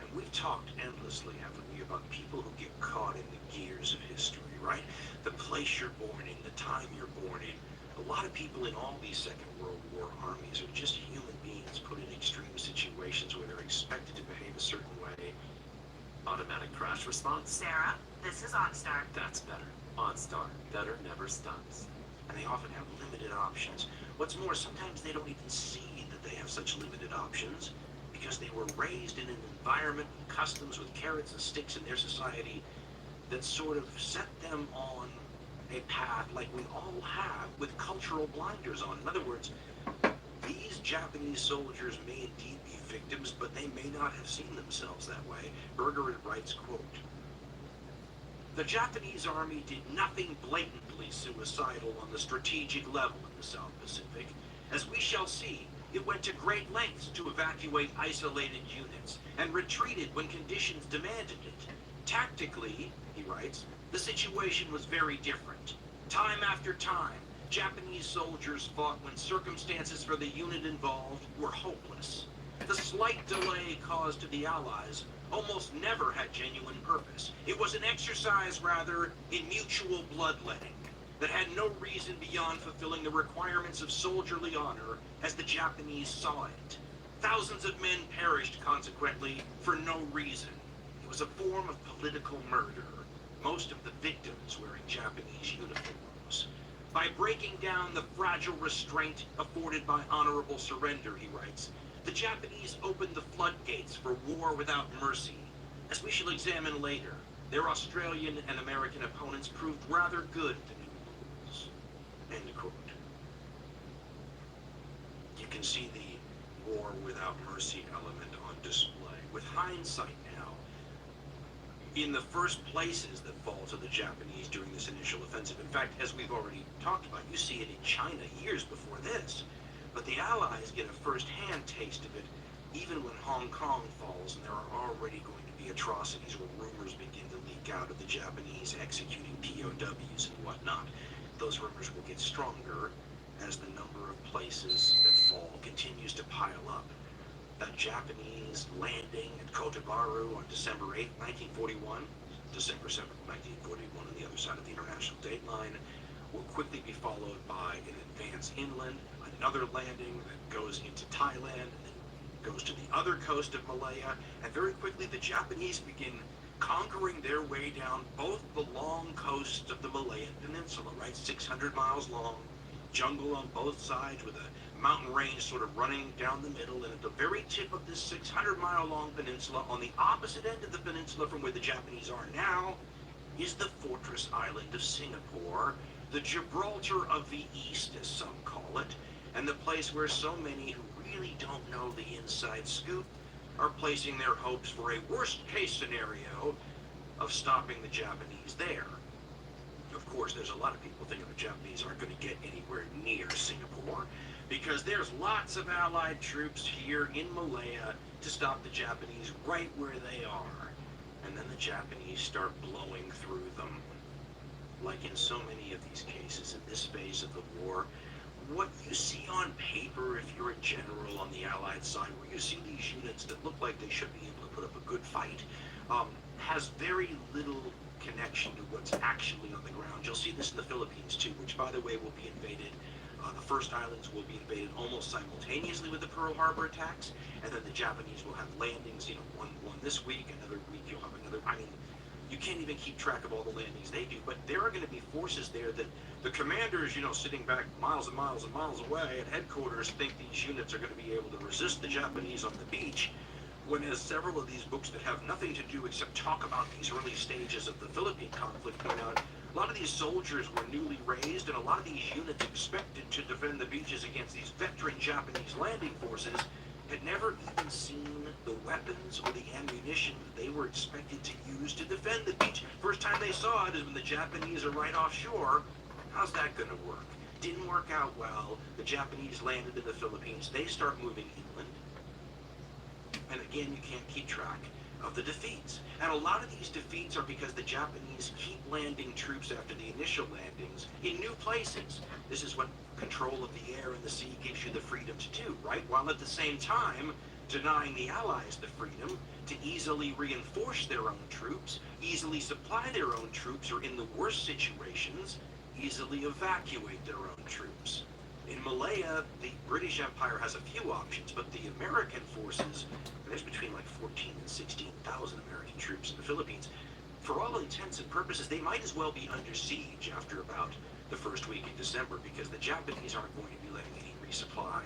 And we've talked endlessly, haven't we, about people who get caught in the gears of history, right? The place you're born in, the time you're born in. A lot of people in all these Second World War armies are just human beings put in extreme situations where they're expected to behave a certain way. Automatic crash response? Sarah, this is OnStar. That's better. OnStar. Better never stuns. and they often have limited options. What's more, sometimes they don't even see that they have such limited options because they were raised in an environment with customs, with carrots and sticks in their society that sort of set them on a path like we all have, with cultural blinders on. In other words, these Japanese soldiers may indeed be victims, but they may not have seen themselves that way. Berger writes, quote, "The Japanese army did nothing blatantly suicidal on the strategic level in the South Pacific. As we shall see, it went to great lengths to evacuate isolated units and retreated when conditions demanded it. Tactically," he writes, "the situation was very different. Time after time, Japanese soldiers fought when circumstances for the unit involved were hopeless. The slight delay caused to the Allies almost never had genuine purpose. It was an exercise, rather, in mutual bloodletting that had no reason beyond fulfilling the requirements of soldierly honor as the Japanese saw it. Thousands of men perished, consequently, for no reason. It was a form of political murder, most of the victims wearing Japanese uniforms. By breaking down the fragile restraint afforded by honorable surrender," he writes, "the Japanese opened the floodgates for war without mercy. As we shall examine later, their Australian and American opponents proved rather good at the new rules." End quote. You can see the war without mercy element on display. With hindsight now, in the first places that fall to the Japanese during this initial offensive. In fact, as we've already talked about, you see it in China years before this. But the Allies get a first-hand taste of it even when Hong Kong falls, and there are already going to be atrocities where rumors begin to leak out of the Japanese executing POWs and whatnot. Those rumors will get stronger as the number of places that fall continues to pile up. That Japanese landing at Kotobaru on December 8, 1941, December 7, 1941 on the other side of the international date line, will quickly be followed by an advance inland, another landing that goes into Thailand, and then goes to the other coast of Malaya, and very quickly the Japanese begin conquering their way down both the long coast of the Malayan Peninsula, right, 600 miles long, jungle on both sides with a mountain range sort of running down the middle, and at the very tip of this 600-mile-long peninsula, on the opposite end of the peninsula from where the Japanese are now, is the fortress island of Singapore, the Gibraltar of the East, as some call it, and the place where so many who really don't know the inside scoop are placing their hopes for a worst-case scenario of stopping the Japanese there. Of course, there's a lot of people thinking the Japanese aren't going to get anywhere near Singapore, because there's lots of Allied troops here in Malaya to stop the Japanese right where they are. And then the Japanese start blowing through them. Like in so many of these cases in this phase of the war, what you see on paper, if you're a general on the Allied side, where you see these units that look like they should be able to put up a good fight, has very little connection to what's actually on the ground. You'll see this in the Philippines too, which, by the way, will be invaded. The first islands will be invaded almost simultaneously with the Pearl Harbor attacks, and then the Japanese will have landings, one this week, another week you'll have another. I mean, you can't even keep track of all the landings they do, but there are going to be forces there that the commanders, sitting back miles and miles and miles away at headquarters, think these units are going to be able to resist the Japanese on the beach, when, as several of these books that have nothing to do except talk about these early stages of the Philippine conflict point out, a lot of these soldiers were newly raised, and a lot of these units expected to defend the beaches against these veteran Japanese landing forces had never even seen the weapons or the ammunition that they were expected to use to defend the beach. First time they saw it is when the Japanese are right offshore. How's that going to work? Didn't work out well. The Japanese landed in the Philippines. They start moving inland. And again, you can't keep track of the defeats. And a lot of these defeats are because the Japanese keep landing troops after the initial landings in new places. This is what control of the air and the sea gives you the freedom to do, right? While at the same time denying the Allies the freedom to easily reinforce their own troops, easily supply their own troops, or in the worst situations, easily evacuate their own troops. In Malaya, the British Empire has a few options, but the American forces, there's between like 14 and 16,000 American troops in the Philippines. For all intents and purposes, they might as well be under siege after about the first week in December, because the Japanese aren't going to be letting any resupply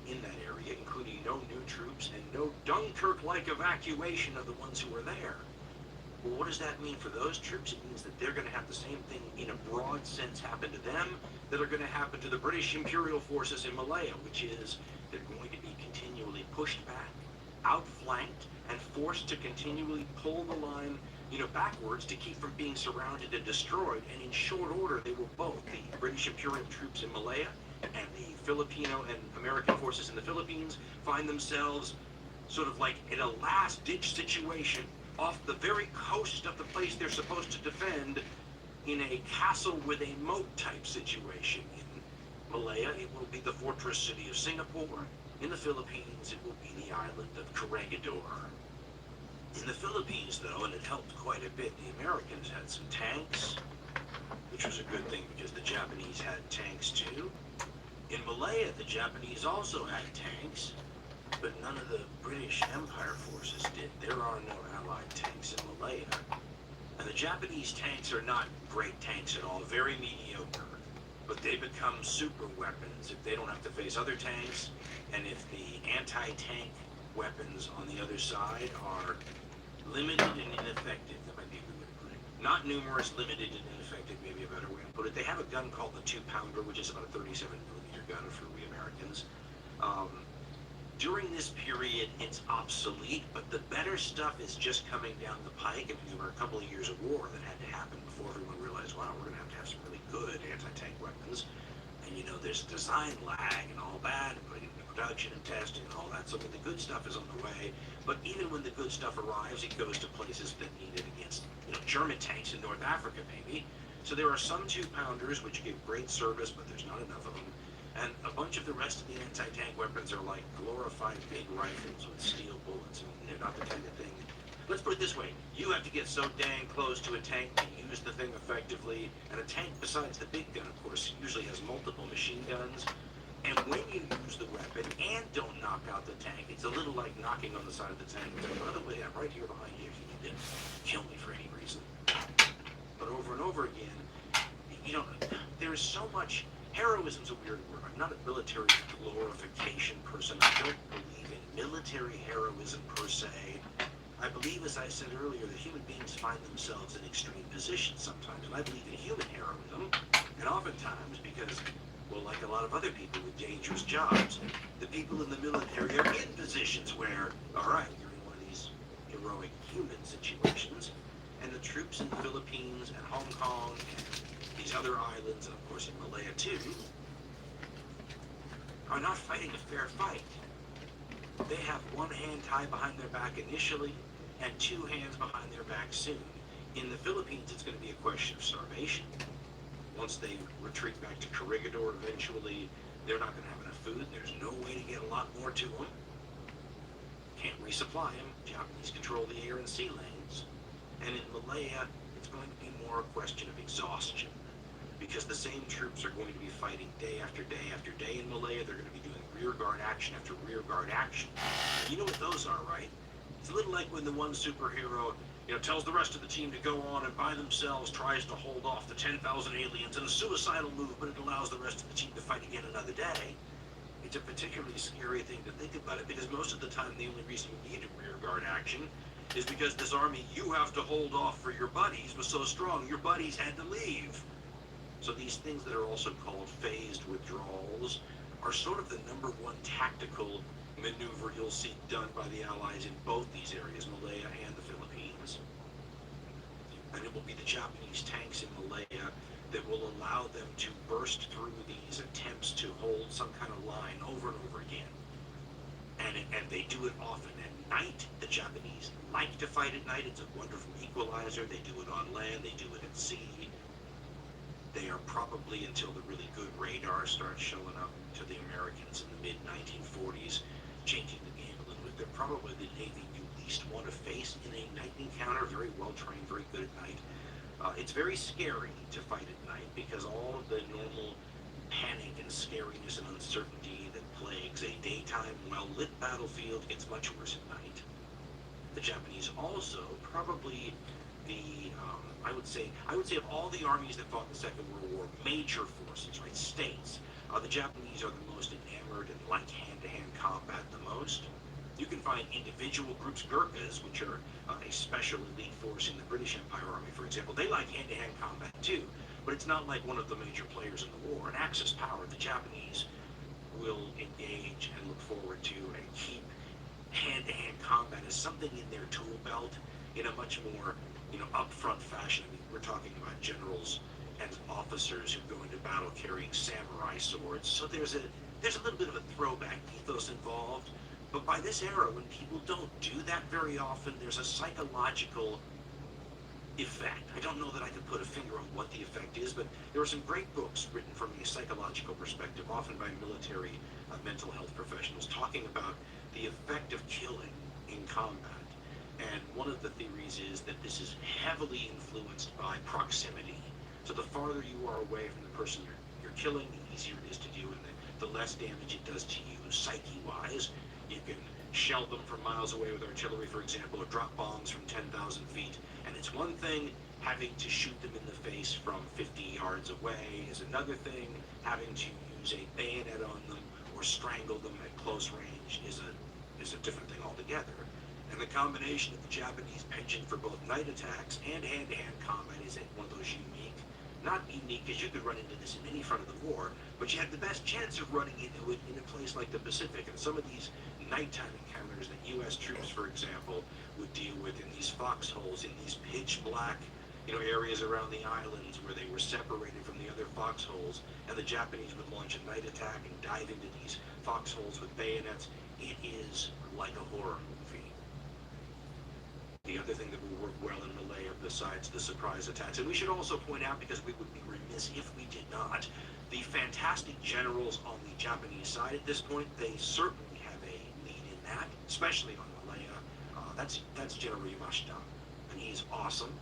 in that area, including no new troops and no Dunkirk-like evacuation of the ones who are there. Well, what does that mean for those troops? It means that they're going to have the same thing in a broad sense happen to them that are going to happen to the British Imperial forces in Malaya, which is they're going to be continually pushed back, outflanked, and forced to continually pull the line, backwards to keep from being surrounded and destroyed. And in short order, they will both, the British Imperial troops in Malaya and the Filipino and American forces in the Philippines, find themselves sort of like in a last-ditch situation off the very coast of the place they're supposed to defend, in a castle with a moat type situation. In Malaya, it will be the fortress city of Singapore. In the Philippines, it will be the island of Corregidor. In the Philippines, though, and it helped quite a bit, the Americans had some tanks, which was a good thing because the Japanese had tanks too. In Malaya, the Japanese also had tanks, but none of the British Empire forces did. There are no Allied tanks in Malaya. And the Japanese tanks are not great tanks at all, very mediocre. But they become super weapons if they don't have to face other tanks, and if the anti-tank weapons on the other side are limited and ineffective. That might be a good way to put it. Not numerous, limited and ineffective, maybe a better way to put it. They have a gun called the 2-pounder, which is about a 37mm gun for we Americans. During this period, it's obsolete, but the better stuff is just coming down the pike. I mean, there were a couple of years of war that had to happen before everyone realized, wow, we're going to have some really good anti-tank weapons. And, there's design lag and all that, and putting it into production and testing and all that. So, the good stuff is on the way. But even when the good stuff arrives, it goes to places that need it against, German tanks in North Africa, maybe. So there are some 2-pounders which give great service, but there's not enough of them. And a bunch of the rest of the anti-tank weapons are like glorified big rifles with steel bullets, and they're not the kind of thing. Let's put it this way. You have to get so dang close to a tank to use the thing effectively. And a tank, besides the big gun, of course, usually has multiple machine guns. And when you use the weapon and don't knock out the tank, it's a little like knocking on the side of the tank. It's like, by the way, I'm right here behind you if you need to kill me for any reason. But over and over again, there's so much. Heroism's a weird word. I'm not a military glorification person. I don't believe in military heroism per se. I believe, as I said earlier, that human beings find themselves in extreme positions sometimes. And I believe in human heroism. And oftentimes, because, well, like a lot of other people with dangerous jobs, the people in the military are in positions where, all right, you're in one of these heroic human situations. And the troops in the Philippines and Hong Kong and these other islands, and of course in Malaya too, are not fighting a fair fight. They have one hand tied behind their back initially, and 2 hands behind their back soon. In the Philippines, it's going to be a question of starvation. Once they retreat back to Corregidor eventually, they're not going to have enough food. There's no way to get a lot more to them. Can't resupply them. Japanese control the air and sea lanes. And in Malaya, it's going to be more a question of exhaustion, because the same troops are going to be fighting day after day after day in Malaya. They're going to be doing rearguard action after rearguard action. You know what those are, right? It's a little like when the one superhero, tells the rest of the team to go on and by themselves tries to hold off the 10,000 aliens in a suicidal move, but it allows the rest of the team to fight again another day. It's a particularly scary thing to think about it, because most of the time the only reason you need a rearguard action is because this army you have to hold off for your buddies was so strong, your buddies had to leave. So these things that are also called phased withdrawals are sort of the #1 tactical maneuver you'll see done by the Allies in both these areas, Malaya and the Philippines. And it will be the Japanese tanks in Malaya that will allow them to burst through these attempts to hold some kind of line over and over again. And they do it often at night. The Japanese like to fight at night. It's a wonderful equalizer. They do it on land. They do it at sea. They are probably, until the really good radar starts showing up to the Americans in the mid-1940s, changing the game a little bit. They're probably the Navy you least want to face in a night encounter. Very well trained, very good at night. It's very scary to fight at night, because all of the normal panic and scariness and uncertainty that plagues a daytime, well-lit battlefield gets much worse at night. The Japanese also probably I would say of all the armies that fought in the Second World War, major forces, right, states, the Japanese are the most enamored and like hand-to-hand combat the most. You can find individual groups, Gurkhas, which are a special elite force in the British Empire Army, for example. They like hand-to-hand combat too, but it's not like one of the major players in the war. In Axis power, the Japanese will engage and look forward to and keep hand-to-hand combat as something in their tool belt in a much more, upfront fashion. I mean, we're talking about generals and officers who go into battle carrying samurai swords. So there's a little bit of a throwback ethos involved. But by this era, when people don't do that very often, there's a psychological effect. I don't know that I could put a finger on what the effect is, but there are some great books written from a psychological perspective, often by military mental health professionals, talking about the effect of killing in combat. And one of the theories is that this is heavily influenced by proximity. So the farther you are away from the person you're killing, the easier it is to do, and the less damage it does to you psyche-wise. You can shell them from miles away with artillery, for example, or drop bombs from 10,000 feet. And it's one thing. Having to shoot them in the face from 50 yards away is another thing. Having to use a bayonet on them or strangle them at close range is a different thing altogether. And the combination of the Japanese penchant for both night attacks and hand-to-hand combat is one of those unique, not unique because you could run into this in any front of the war, but you had the best chance of running into it in a place like the Pacific. And some of these nighttime encounters that U.S. troops, for example, would deal with in these foxholes, in these pitch black, areas around the islands where they were separated from the other foxholes, and the Japanese would launch a night attack and dive into these foxholes with bayonets. It is like a horror movie. The other thing that will work well in Malaya, besides the surprise attacks, and we should also point out, because we would be remiss if we did not, the fantastic generals on the Japanese side at this point, they certainly have a lead in that, especially on Malaya. That's General Yamashita, and he's awesome.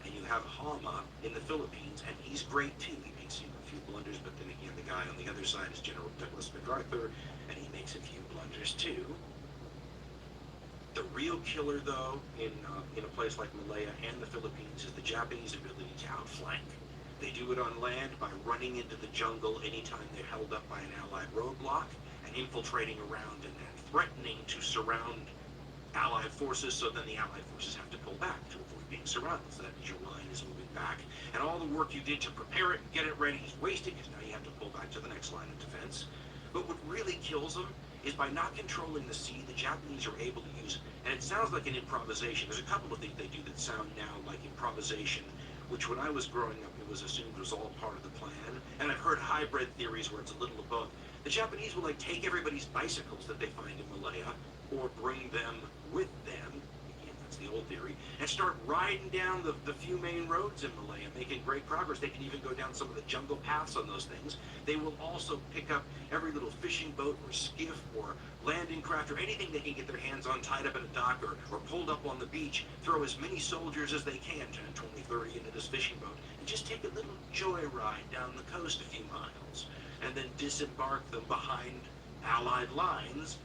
And you have Hama in the Philippines, and he's great too. He makes a few blunders, but then again, the guy on the other side is General Douglas MacArthur, and he makes a few blunders too. The real killer, though, in a place like Malaya and the Philippines is the Japanese ability to outflank. They do it on land by running into the jungle anytime they're held up by an Allied roadblock and infiltrating around and then threatening to surround Allied forces, so then the Allied forces have to pull back to avoid being surrounded. So that means your line is moving back. And all the work you did to prepare it and get it ready is wasted because now you have to pull back to the next line of defense. But what really kills them is by not controlling the sea, the Japanese are able to use, and it sounds like an improvisation. There's a couple of things they do that sound now like improvisation, which when I was growing up, it was assumed was all part of the plan. And I've heard hybrid theories where it's a little of both. The Japanese will take everybody's bicycles that they find in Malaya, or bring them with them, again, that's the old theory, and start riding down the few main roads in Malaya, making great progress. They can even go down some of the jungle paths on those things. They will also pick up every little fishing boat or skiff or landing craft or anything they can get their hands on tied up in a dock or pulled up on the beach, throw as many soldiers as they can, 10, 20, 30 into this fishing boat, and just take a little joyride down the coast a few miles, and then disembark them behind Allied lines,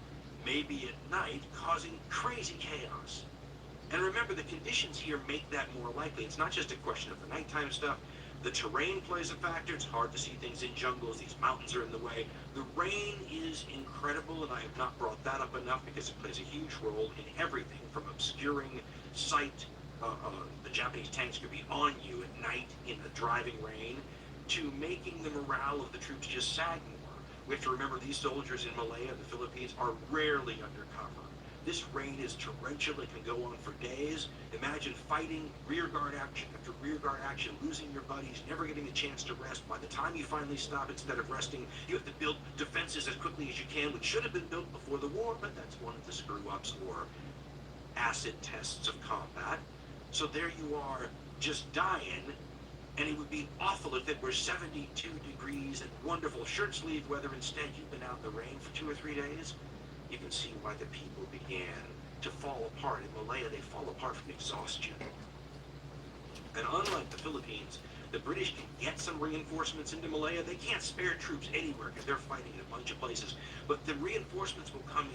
maybe at night, causing crazy chaos. And remember, the conditions here make that more likely. It's not just a question of the nighttime stuff. The terrain plays a factor. It's hard to see things in jungles. These mountains are in the way. The rain is incredible, and I have not brought that up enough because it plays a huge role in everything from obscuring sight. The Japanese tanks could be on you at night in the driving rain, to making the morale of the troops just sag more. We have to remember these soldiers in Malaya and the Philippines are rarely under cover. This rain is torrential. It can go on for days. Imagine fighting rear guard action after rear guard action, losing your buddies, never getting a chance to rest. By the time you finally stop, instead of resting, you have to build defenses as quickly as you can, which should have been built before the war, but that's one of the screw-ups or acid tests of combat. So there you are, just dying. And it would be awful if it were 72 degrees and wonderful shirt sleeve weather. Instead, you've been out in the rain for 2 or 3 days. You can see why the people began to fall apart. In Malaya, they fall apart from exhaustion. And unlike the Philippines, the British can get some reinforcements into Malaya. They can't spare troops anywhere because they're fighting in a bunch of places. But the reinforcements will come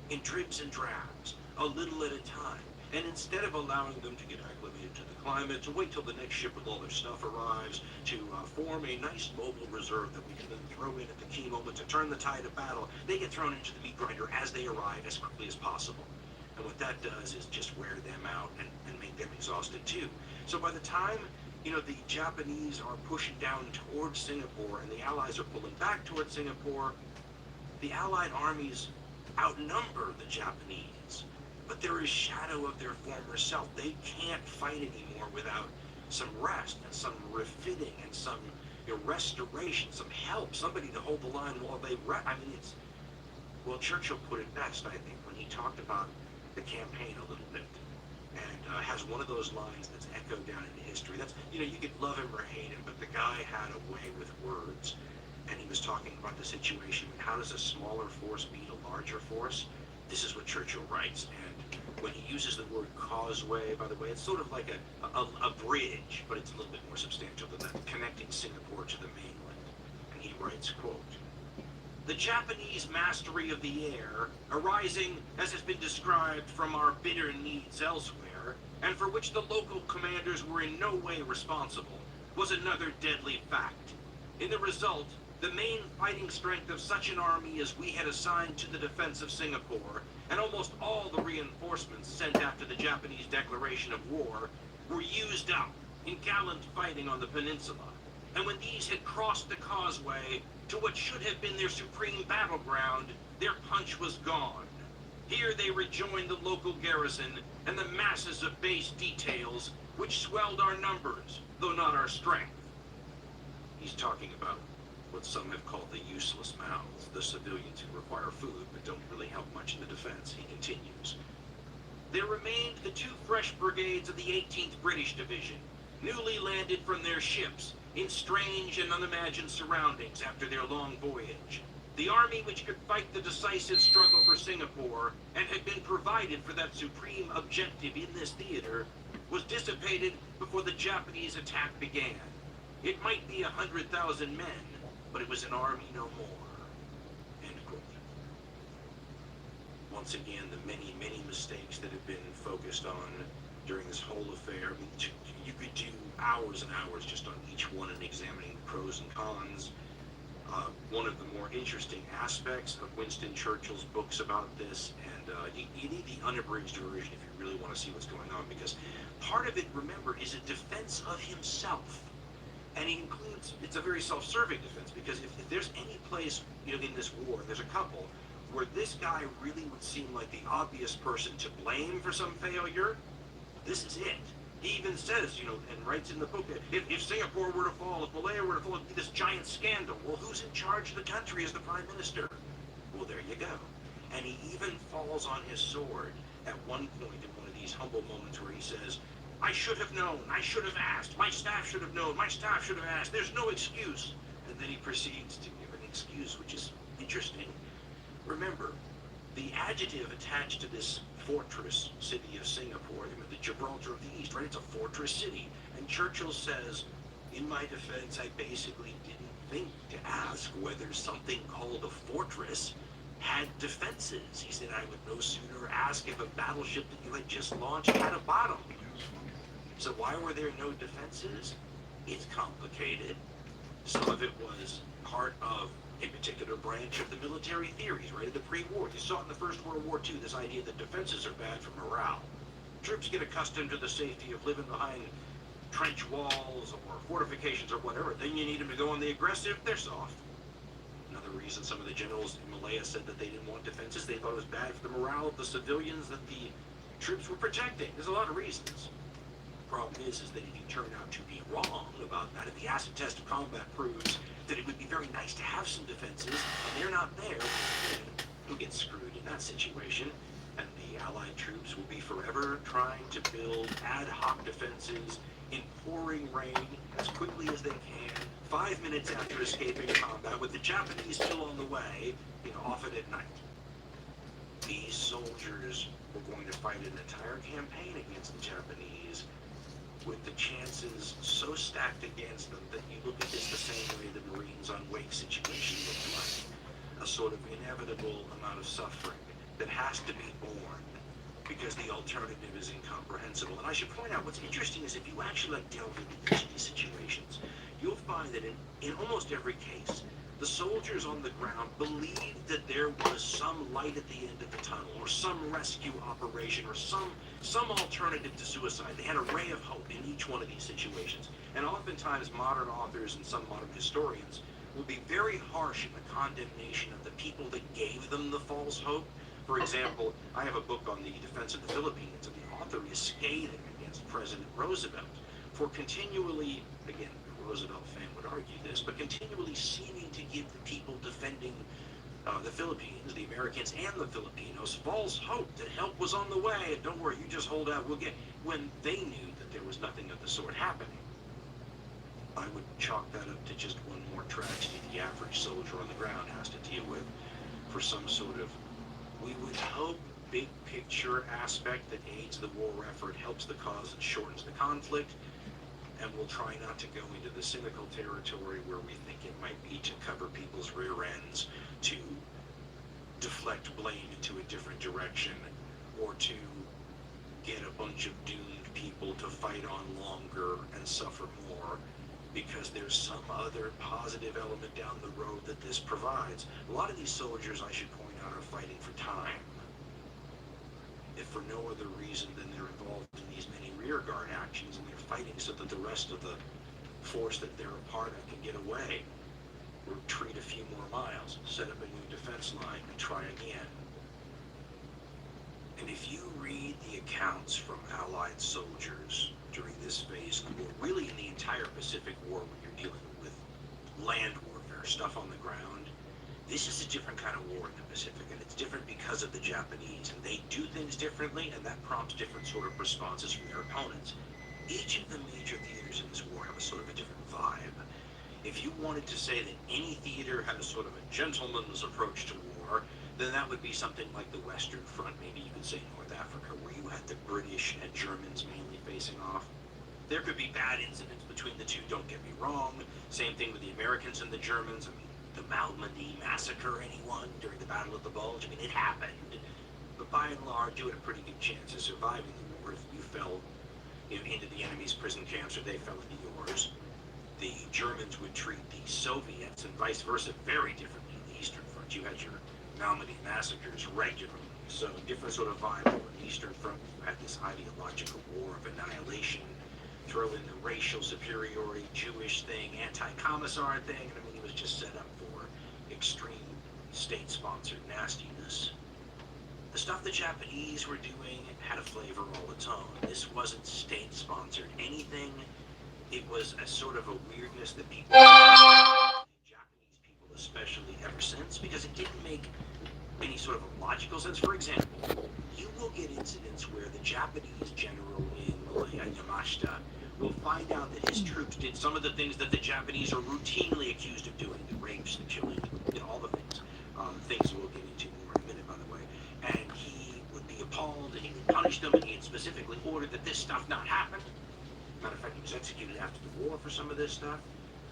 in dribs and drabs, a little at a time. And instead of allowing them to get acclimated to the climate, to wait till the next ship with all their stuff arrives, to form a nice mobile reserve that we can then throw in at the key moment to turn the tide of battle, they get thrown into the meat grinder as they arrive as quickly as possible. And what that does is just wear them out and make them exhausted too. So by the time, the Japanese are pushing down towards Singapore and the Allies are pulling back towards Singapore, the Allied armies outnumber the Japanese. But they're a shadow of their former self. They can't fight anymore without some rest and some refitting and some restoration, some help, somebody to hold the line while they well, Churchill put it best, I think, when he talked about the campaign a little bit, and has one of those lines that's echoed down into history. That's, you could love him or hate him, but the guy had a way with words. And he was talking about the situation, how does a smaller force beat a larger force? This is what Churchill writes, and when he uses the word causeway, by the way, it's sort of like a bridge, but it's a little bit more substantial than that, connecting Singapore to the mainland. And he writes, quote, "The Japanese mastery of the air, arising, as has been described, from our bitter needs elsewhere, and for which the local commanders were in no way responsible, was another deadly fact. In the result, the main fighting strength of such an army as we had assigned to the defense of Singapore, and almost all the reinforcements sent after the Japanese declaration of war, were used up in gallant fighting on the peninsula. And when these had crossed the causeway to what should have been their supreme battleground, their punch was gone. Here they rejoined the local garrison and the masses of base details, which swelled our numbers, though not our strength." He's talking about what some have called the useless mouths, the civilians who require food but don't really help much in the defense. He continues, "There remained the 2 fresh brigades of the 18th British Division, newly landed from their ships in strange and unimagined surroundings after their long voyage. The army which could fight the decisive struggle for Singapore and had been provided for that supreme objective in this theater was dissipated before the Japanese attack began. It might be 100,000 men, but it was an army no more." End quote. Once again, the many, many mistakes that have been focused on during this whole affair. I mean, you could do hours and hours just on each one and examining the pros and cons. One of the more interesting aspects of Winston Churchill's books about this, and you need the unabridged version if you really want to see what's going on, because part of it, remember, is a defense of himself. And he includes, it's a very self-serving defense, because if there's any place, in this war, there's a couple, where this guy really would seem like the obvious person to blame for some failure, this is it. He even says, and writes in the book, if Singapore were to fall, if Malaya were to fall, it'd be this giant scandal. Well, who's in charge of the country as the prime minister? Well, there you go. And he even falls on his sword at one point in one of these humble moments where he says, "I should have known, I should have asked, my staff should have known, my staff should have asked, there's no excuse." And then he proceeds to give an excuse, which is interesting. Remember, the adjective attached to this fortress city of Singapore, the Gibraltar of the East, right? It's a fortress city. And Churchill says, in my defense, I basically didn't think to ask whether something called a fortress had defenses. He said, I would no sooner ask if a battleship that you had just launched had a bottom. So why were there no defenses? It's complicated. Some of it was part of a particular branch of the military theories, right, in the pre-war. You saw it in the First World War II, this idea that defenses are bad for morale. Troops get accustomed to the safety of living behind trench walls or fortifications or whatever. Then you need them to go on the aggressive, they're soft. Another reason some of the generals in Malaya said that they didn't want defenses, they thought it was bad for the morale of the civilians that the troops were protecting. There's a lot of reasons. The problem is that if you turn out to be wrong about that, if the acid test of combat proves that it would be very nice to have some defenses, and they're not there, you'll get screwed in that situation, and the Allied troops will be forever trying to build ad hoc defenses in pouring rain as quickly as they can, 5 minutes after escaping combat, with the Japanese still on the way, often at night. These soldiers were going to fight an entire campaign against the Japanese, with the chances so stacked against them that you look at this the same way the Marines on Wake situation looked like. A sort of inevitable amount of suffering that has to be borne because the alternative is incomprehensible. And I should point out, what's interesting is if you actually delve into each of these situations, you'll find that in almost every case, the soldiers on the ground believed that there was some light at the end of the tunnel, or some rescue operation, or some alternative to suicide. They had a ray of hope in each one of these situations. And oftentimes modern authors and some modern historians will be very harsh in the condemnation of the people that gave them the false hope. For example, I have a book on the defense of the Philippines, and the author is scathing against President Roosevelt for continually, again, a Roosevelt fan would argue this, but continually seeming to give the people defending the Philippines, the Americans and the Filipinos, false hope that help was on the way, and don't worry, you just hold out, we'll get, when they knew that there was nothing of the sort happening. I would chalk that up to just one more tragedy the average soldier on the ground has to deal with, for some sort of, we would hope, big picture aspect that aids the war effort, helps the cause, and shortens the conflict. And we'll try not to go into the cynical territory where we think it might be to cover people's rear ends, to deflect blame into a different direction, or to get a bunch of doomed people to fight on longer and suffer more, because there's some other positive element down the road that this provides. A lot of these soldiers, I should point out, are fighting for time. If for no other reason than they're involved in these many rearguard actions, and they're fighting so that the rest of the force that they're a part of can get away, retreat a few more miles, set up a new defense line, and try again. And if you read the accounts from Allied soldiers during this phase of the war, really in the entire Pacific War, when you're dealing with land warfare, stuff on the ground, this is a different kind of war in the Pacific, and it's different because of the Japanese, and they do things differently, and that prompts different sort of responses from their opponents. Each of the major theaters in this war have a sort of a different vibe. If you wanted to say that any theater had a sort of a gentleman's approach to war, then that would be something like the Western Front, maybe you could say North Africa, where you had the British and Germans mainly facing off. There could be bad incidents between the two, don't get me wrong. Same thing with the Americans and the Germans. I mean, the Malmedy massacre, anyone, during the Battle of the Bulge, I mean, it happened. But by and large, you had a pretty good chance of surviving the war if you fell into the enemy's prison camps or they fell into yours. The Germans would treat the Soviets and vice versa very differently in the Eastern Front. You had your Malmedy massacres regularly. So different sort of vibe on the Eastern Front. You had this ideological war of annihilation. Throw in the racial superiority, Jewish thing, anti-commissar thing, and I mean, it was just set up for extreme state-sponsored nastiness. The stuff the Japanese were doing had a flavor all its own. This wasn't state-sponsored anything. It was a sort of a weirdness that people, Japanese people especially, ever since, because it didn't make any sort of a logical sense. For example, you will get incidents where the Japanese general in Malaya, Yamashita, will find out that his troops did some of the things that the Japanese are routinely accused of doing, the rapes, the killing, all the things. Things we'll get into more in a minute, by the way. And he would be appalled, and he would punish them, and he had specifically ordered that this stuff not happen. Matter of fact, he was executed after the war for some of this stuff.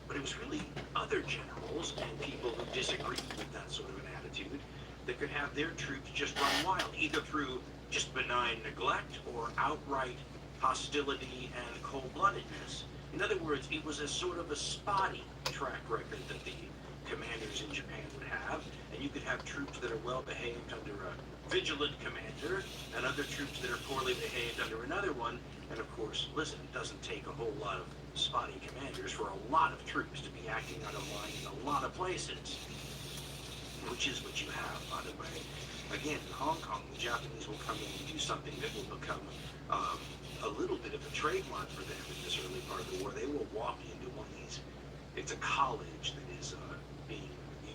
But it was really other generals and people who disagreed with that sort of an attitude that could have their troops just run wild, either through just benign neglect or outright hostility and cold-bloodedness. In other words, it was a sort of a spotty track record that the commanders in Japan would have, and you could have troops that are well-behaved under a vigilant commander, and other troops that are poorly behaved under another one. And of course, listen, it doesn't take a whole lot of spotty commanders for a lot of troops to be acting out of line in a lot of places, which is what you have, by the way. Again, in Hong Kong, the Japanese will come in and do something that will become a little bit of a trademark for them in this early part of the war. They will walk into one of these, it's a college that is being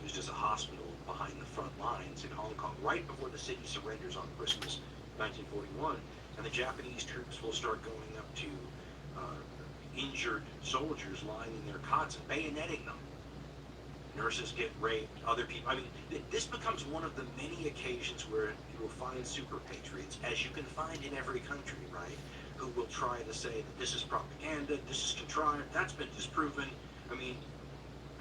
used as a hospital behind the front lines in Hong Kong, right before the city surrenders on Christmas 1941. And the Japanese troops will start going up to injured soldiers lying in their cots and bayoneting them. Nurses get raped, other people, I mean, this becomes one of the many occasions where you will find super patriots, as you can find in every country, right, who will try to say that this is propaganda, this is contrived, that's been disproven. I mean,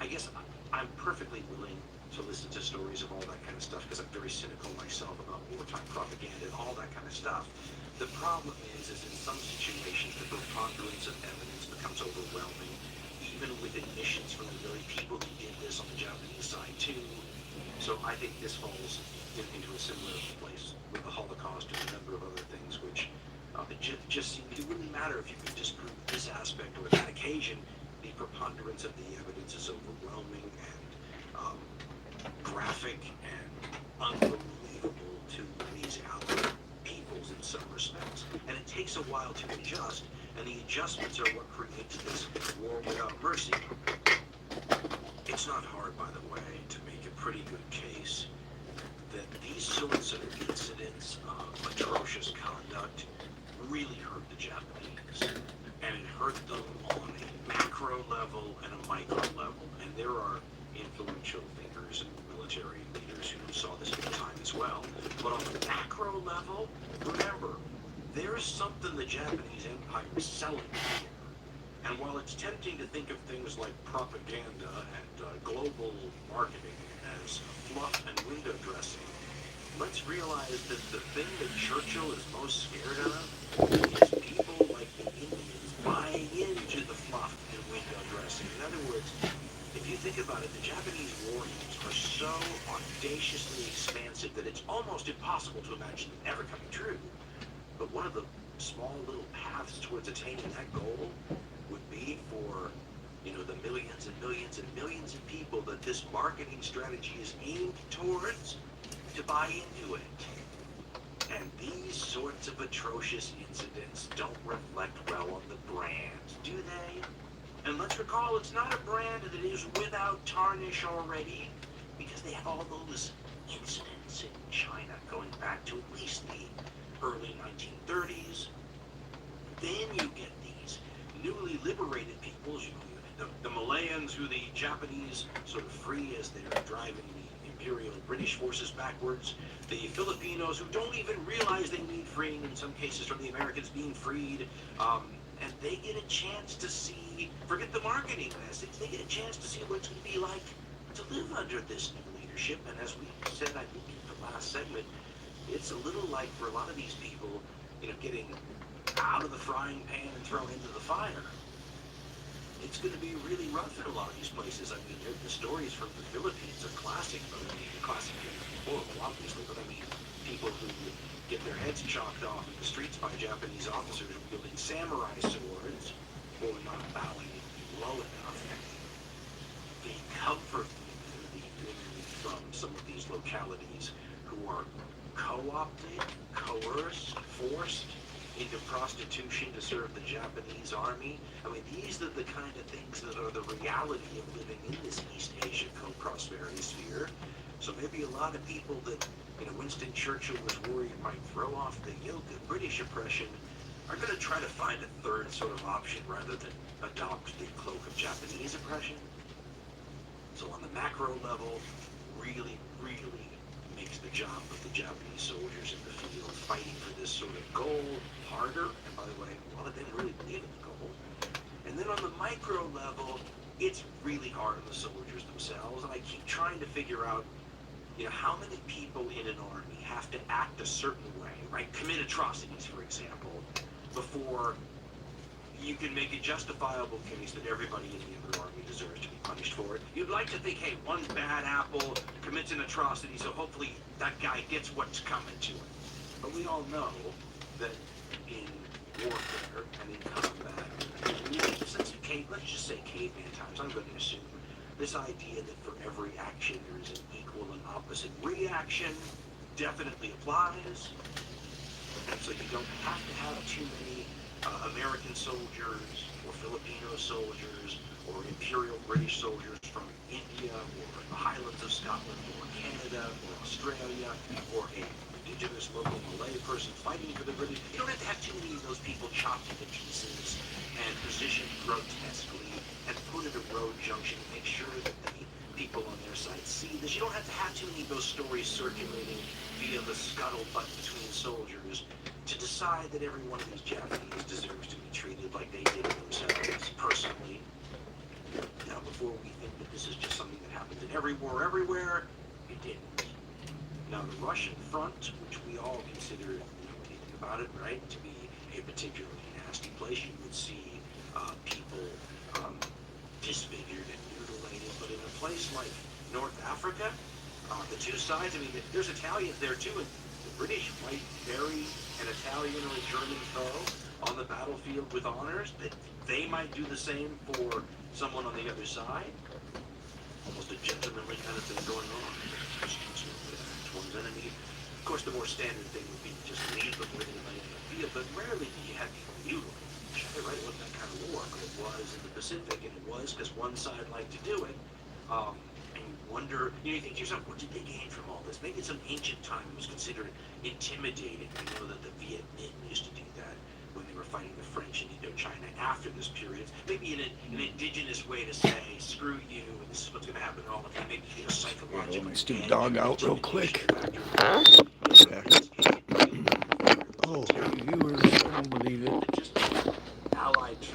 I guess I'm perfectly willing to listen to stories of all that kind of stuff because I'm very cynical myself about wartime propaganda and all that kind of stuff. The problem is in some situations the preponderance of evidence becomes overwhelming, even with admissions from the very people who did this on the Japanese side too. So I think this falls into a similar place with the Holocaust and a number of other things, which it just seemed it wouldn't matter if you could disprove this aspect or that occasion. The preponderance of the evidence is overwhelming and graphic and unbelievable to these outward peoples in some respects. And it takes a while to adjust, and the adjustments are what creates this war without mercy. It's not hard, by the way, to make a pretty good case that these sorts of incidents of atrocious conduct really hurt the Japanese. And it hurt them on a macro level and a micro level. And there are influential thinkers and military leaders who saw this at the time as well. But on the macro level, remember, there's something the Japanese Empire is selling here. And while it's tempting to think of things like propaganda and global marketing as fluff and window dressing, let's realize that the thing that Churchill is most scared of is people like the Indians buying into the fluff and window dressing. In other words, if you think about it, the Japanese war aims are so audaciously expansive that it's almost impossible to imagine them ever coming true. But one of the small little paths towards attaining that goal would be for, the millions and millions and millions of people that this marketing strategy is aimed towards to buy into it. And these sorts of atrocious incidents don't reflect well on the brand, do they? And let's recall, it's not a brand that is without tarnish already, because they have all those incidents in China going back to at least the early 1930s. Then you get these newly liberated peoples, the Malayans who the Japanese sort of free as they're driving the Imperial British forces backwards, the Filipinos who don't even realize they need freeing, in some cases from the Americans being freed, and they get a chance to see, forget the marketing message, they get a chance to see what it's going to be like to live under this new leadership. And as we said, I think in the last segment, it's a little like for a lot of these people, getting out of the frying pan and thrown into the fire. It's going to be really rough in a lot of these places. I mean, the stories from the Philippines are classic, but classic and horrible, obviously, but I mean, people who get their heads chopped off in the streets by Japanese officers wielding samurai swords or not bowing low enough. The comfort from some of these localities who are co-opted, coerced, forced into prostitution to serve the Japanese army. I mean, these are the kind of things that are the reality of living in this East Asia co-prosperity sphere. So maybe a lot of people that, Winston Churchill was worried might throw off the yoke of British oppression are going to try to find a third sort of option rather than adopt the cloak of Japanese oppression. So on the macro level, really, really makes the job of the Japanese soldiers in the field fighting for this sort of goal harder. And by the way, a lot of them really believe in the goal. And then on the micro level, it's really hard on the soldiers themselves. And I keep trying to figure out, how many people in an army have to act a certain way, right? Commit atrocities, for example, before you can make a justifiable case that everybody in the other army deserves to be punished for it. You'd like to think, hey, one bad apple commits an atrocity, so hopefully that guy gets what's coming to him. But we all know that in warfare and in combat, since let's just say caveman times, I'm going to assume this idea that for every action there is an equal and opposite reaction definitely applies. And so you don't have to have too many American soldiers or Filipino soldiers or Imperial British soldiers from India or the Highlands of Scotland or Canada or Australia or a indigenous local Malay person fighting for the British. You don't have to have too many of those people chopped into pieces and positioned grotesquely and put at a road junction to make sure that the people on their side see this. You don't have to have too many of those stories circulating via the scuttlebutt between soldiers to decide that every one of these Japanese deserves to be treated like they did it themselves personally. Now, therefore we think that this is just something that happens in every war everywhere. It didn't. Now the Russian front, which we all consider, when you think about it, right, to be a particularly nasty place, you would see people disfigured and mutilated. But in a place like North Africa, the two sides, I mean, there's Italians there too, and the British might bury an Italian or a German foe on the battlefield with honors, that they might do the same for someone on the other side. Almost a gentlemanly kind of thing going on. One's enemy. Of course, the more standard thing would be just leave them with anybody in the field, but rarely do you have people mutilate each other, right? It wasn't that kind of war, but it was in the Pacific, and it was because one side liked to do it. And you wonder, you think to yourself, what did they gain from all this? Maybe in some ancient time it was considered intimidating. I know that the Viet Minh used to do that when they were fighting the French in Indochina after this period. Maybe an indigenous way to say, screw you, and this is what's going to happen all the time. Maybe a psychological. Let my stupid dog out real quick. Oh, viewers, I don't believe it. Just allied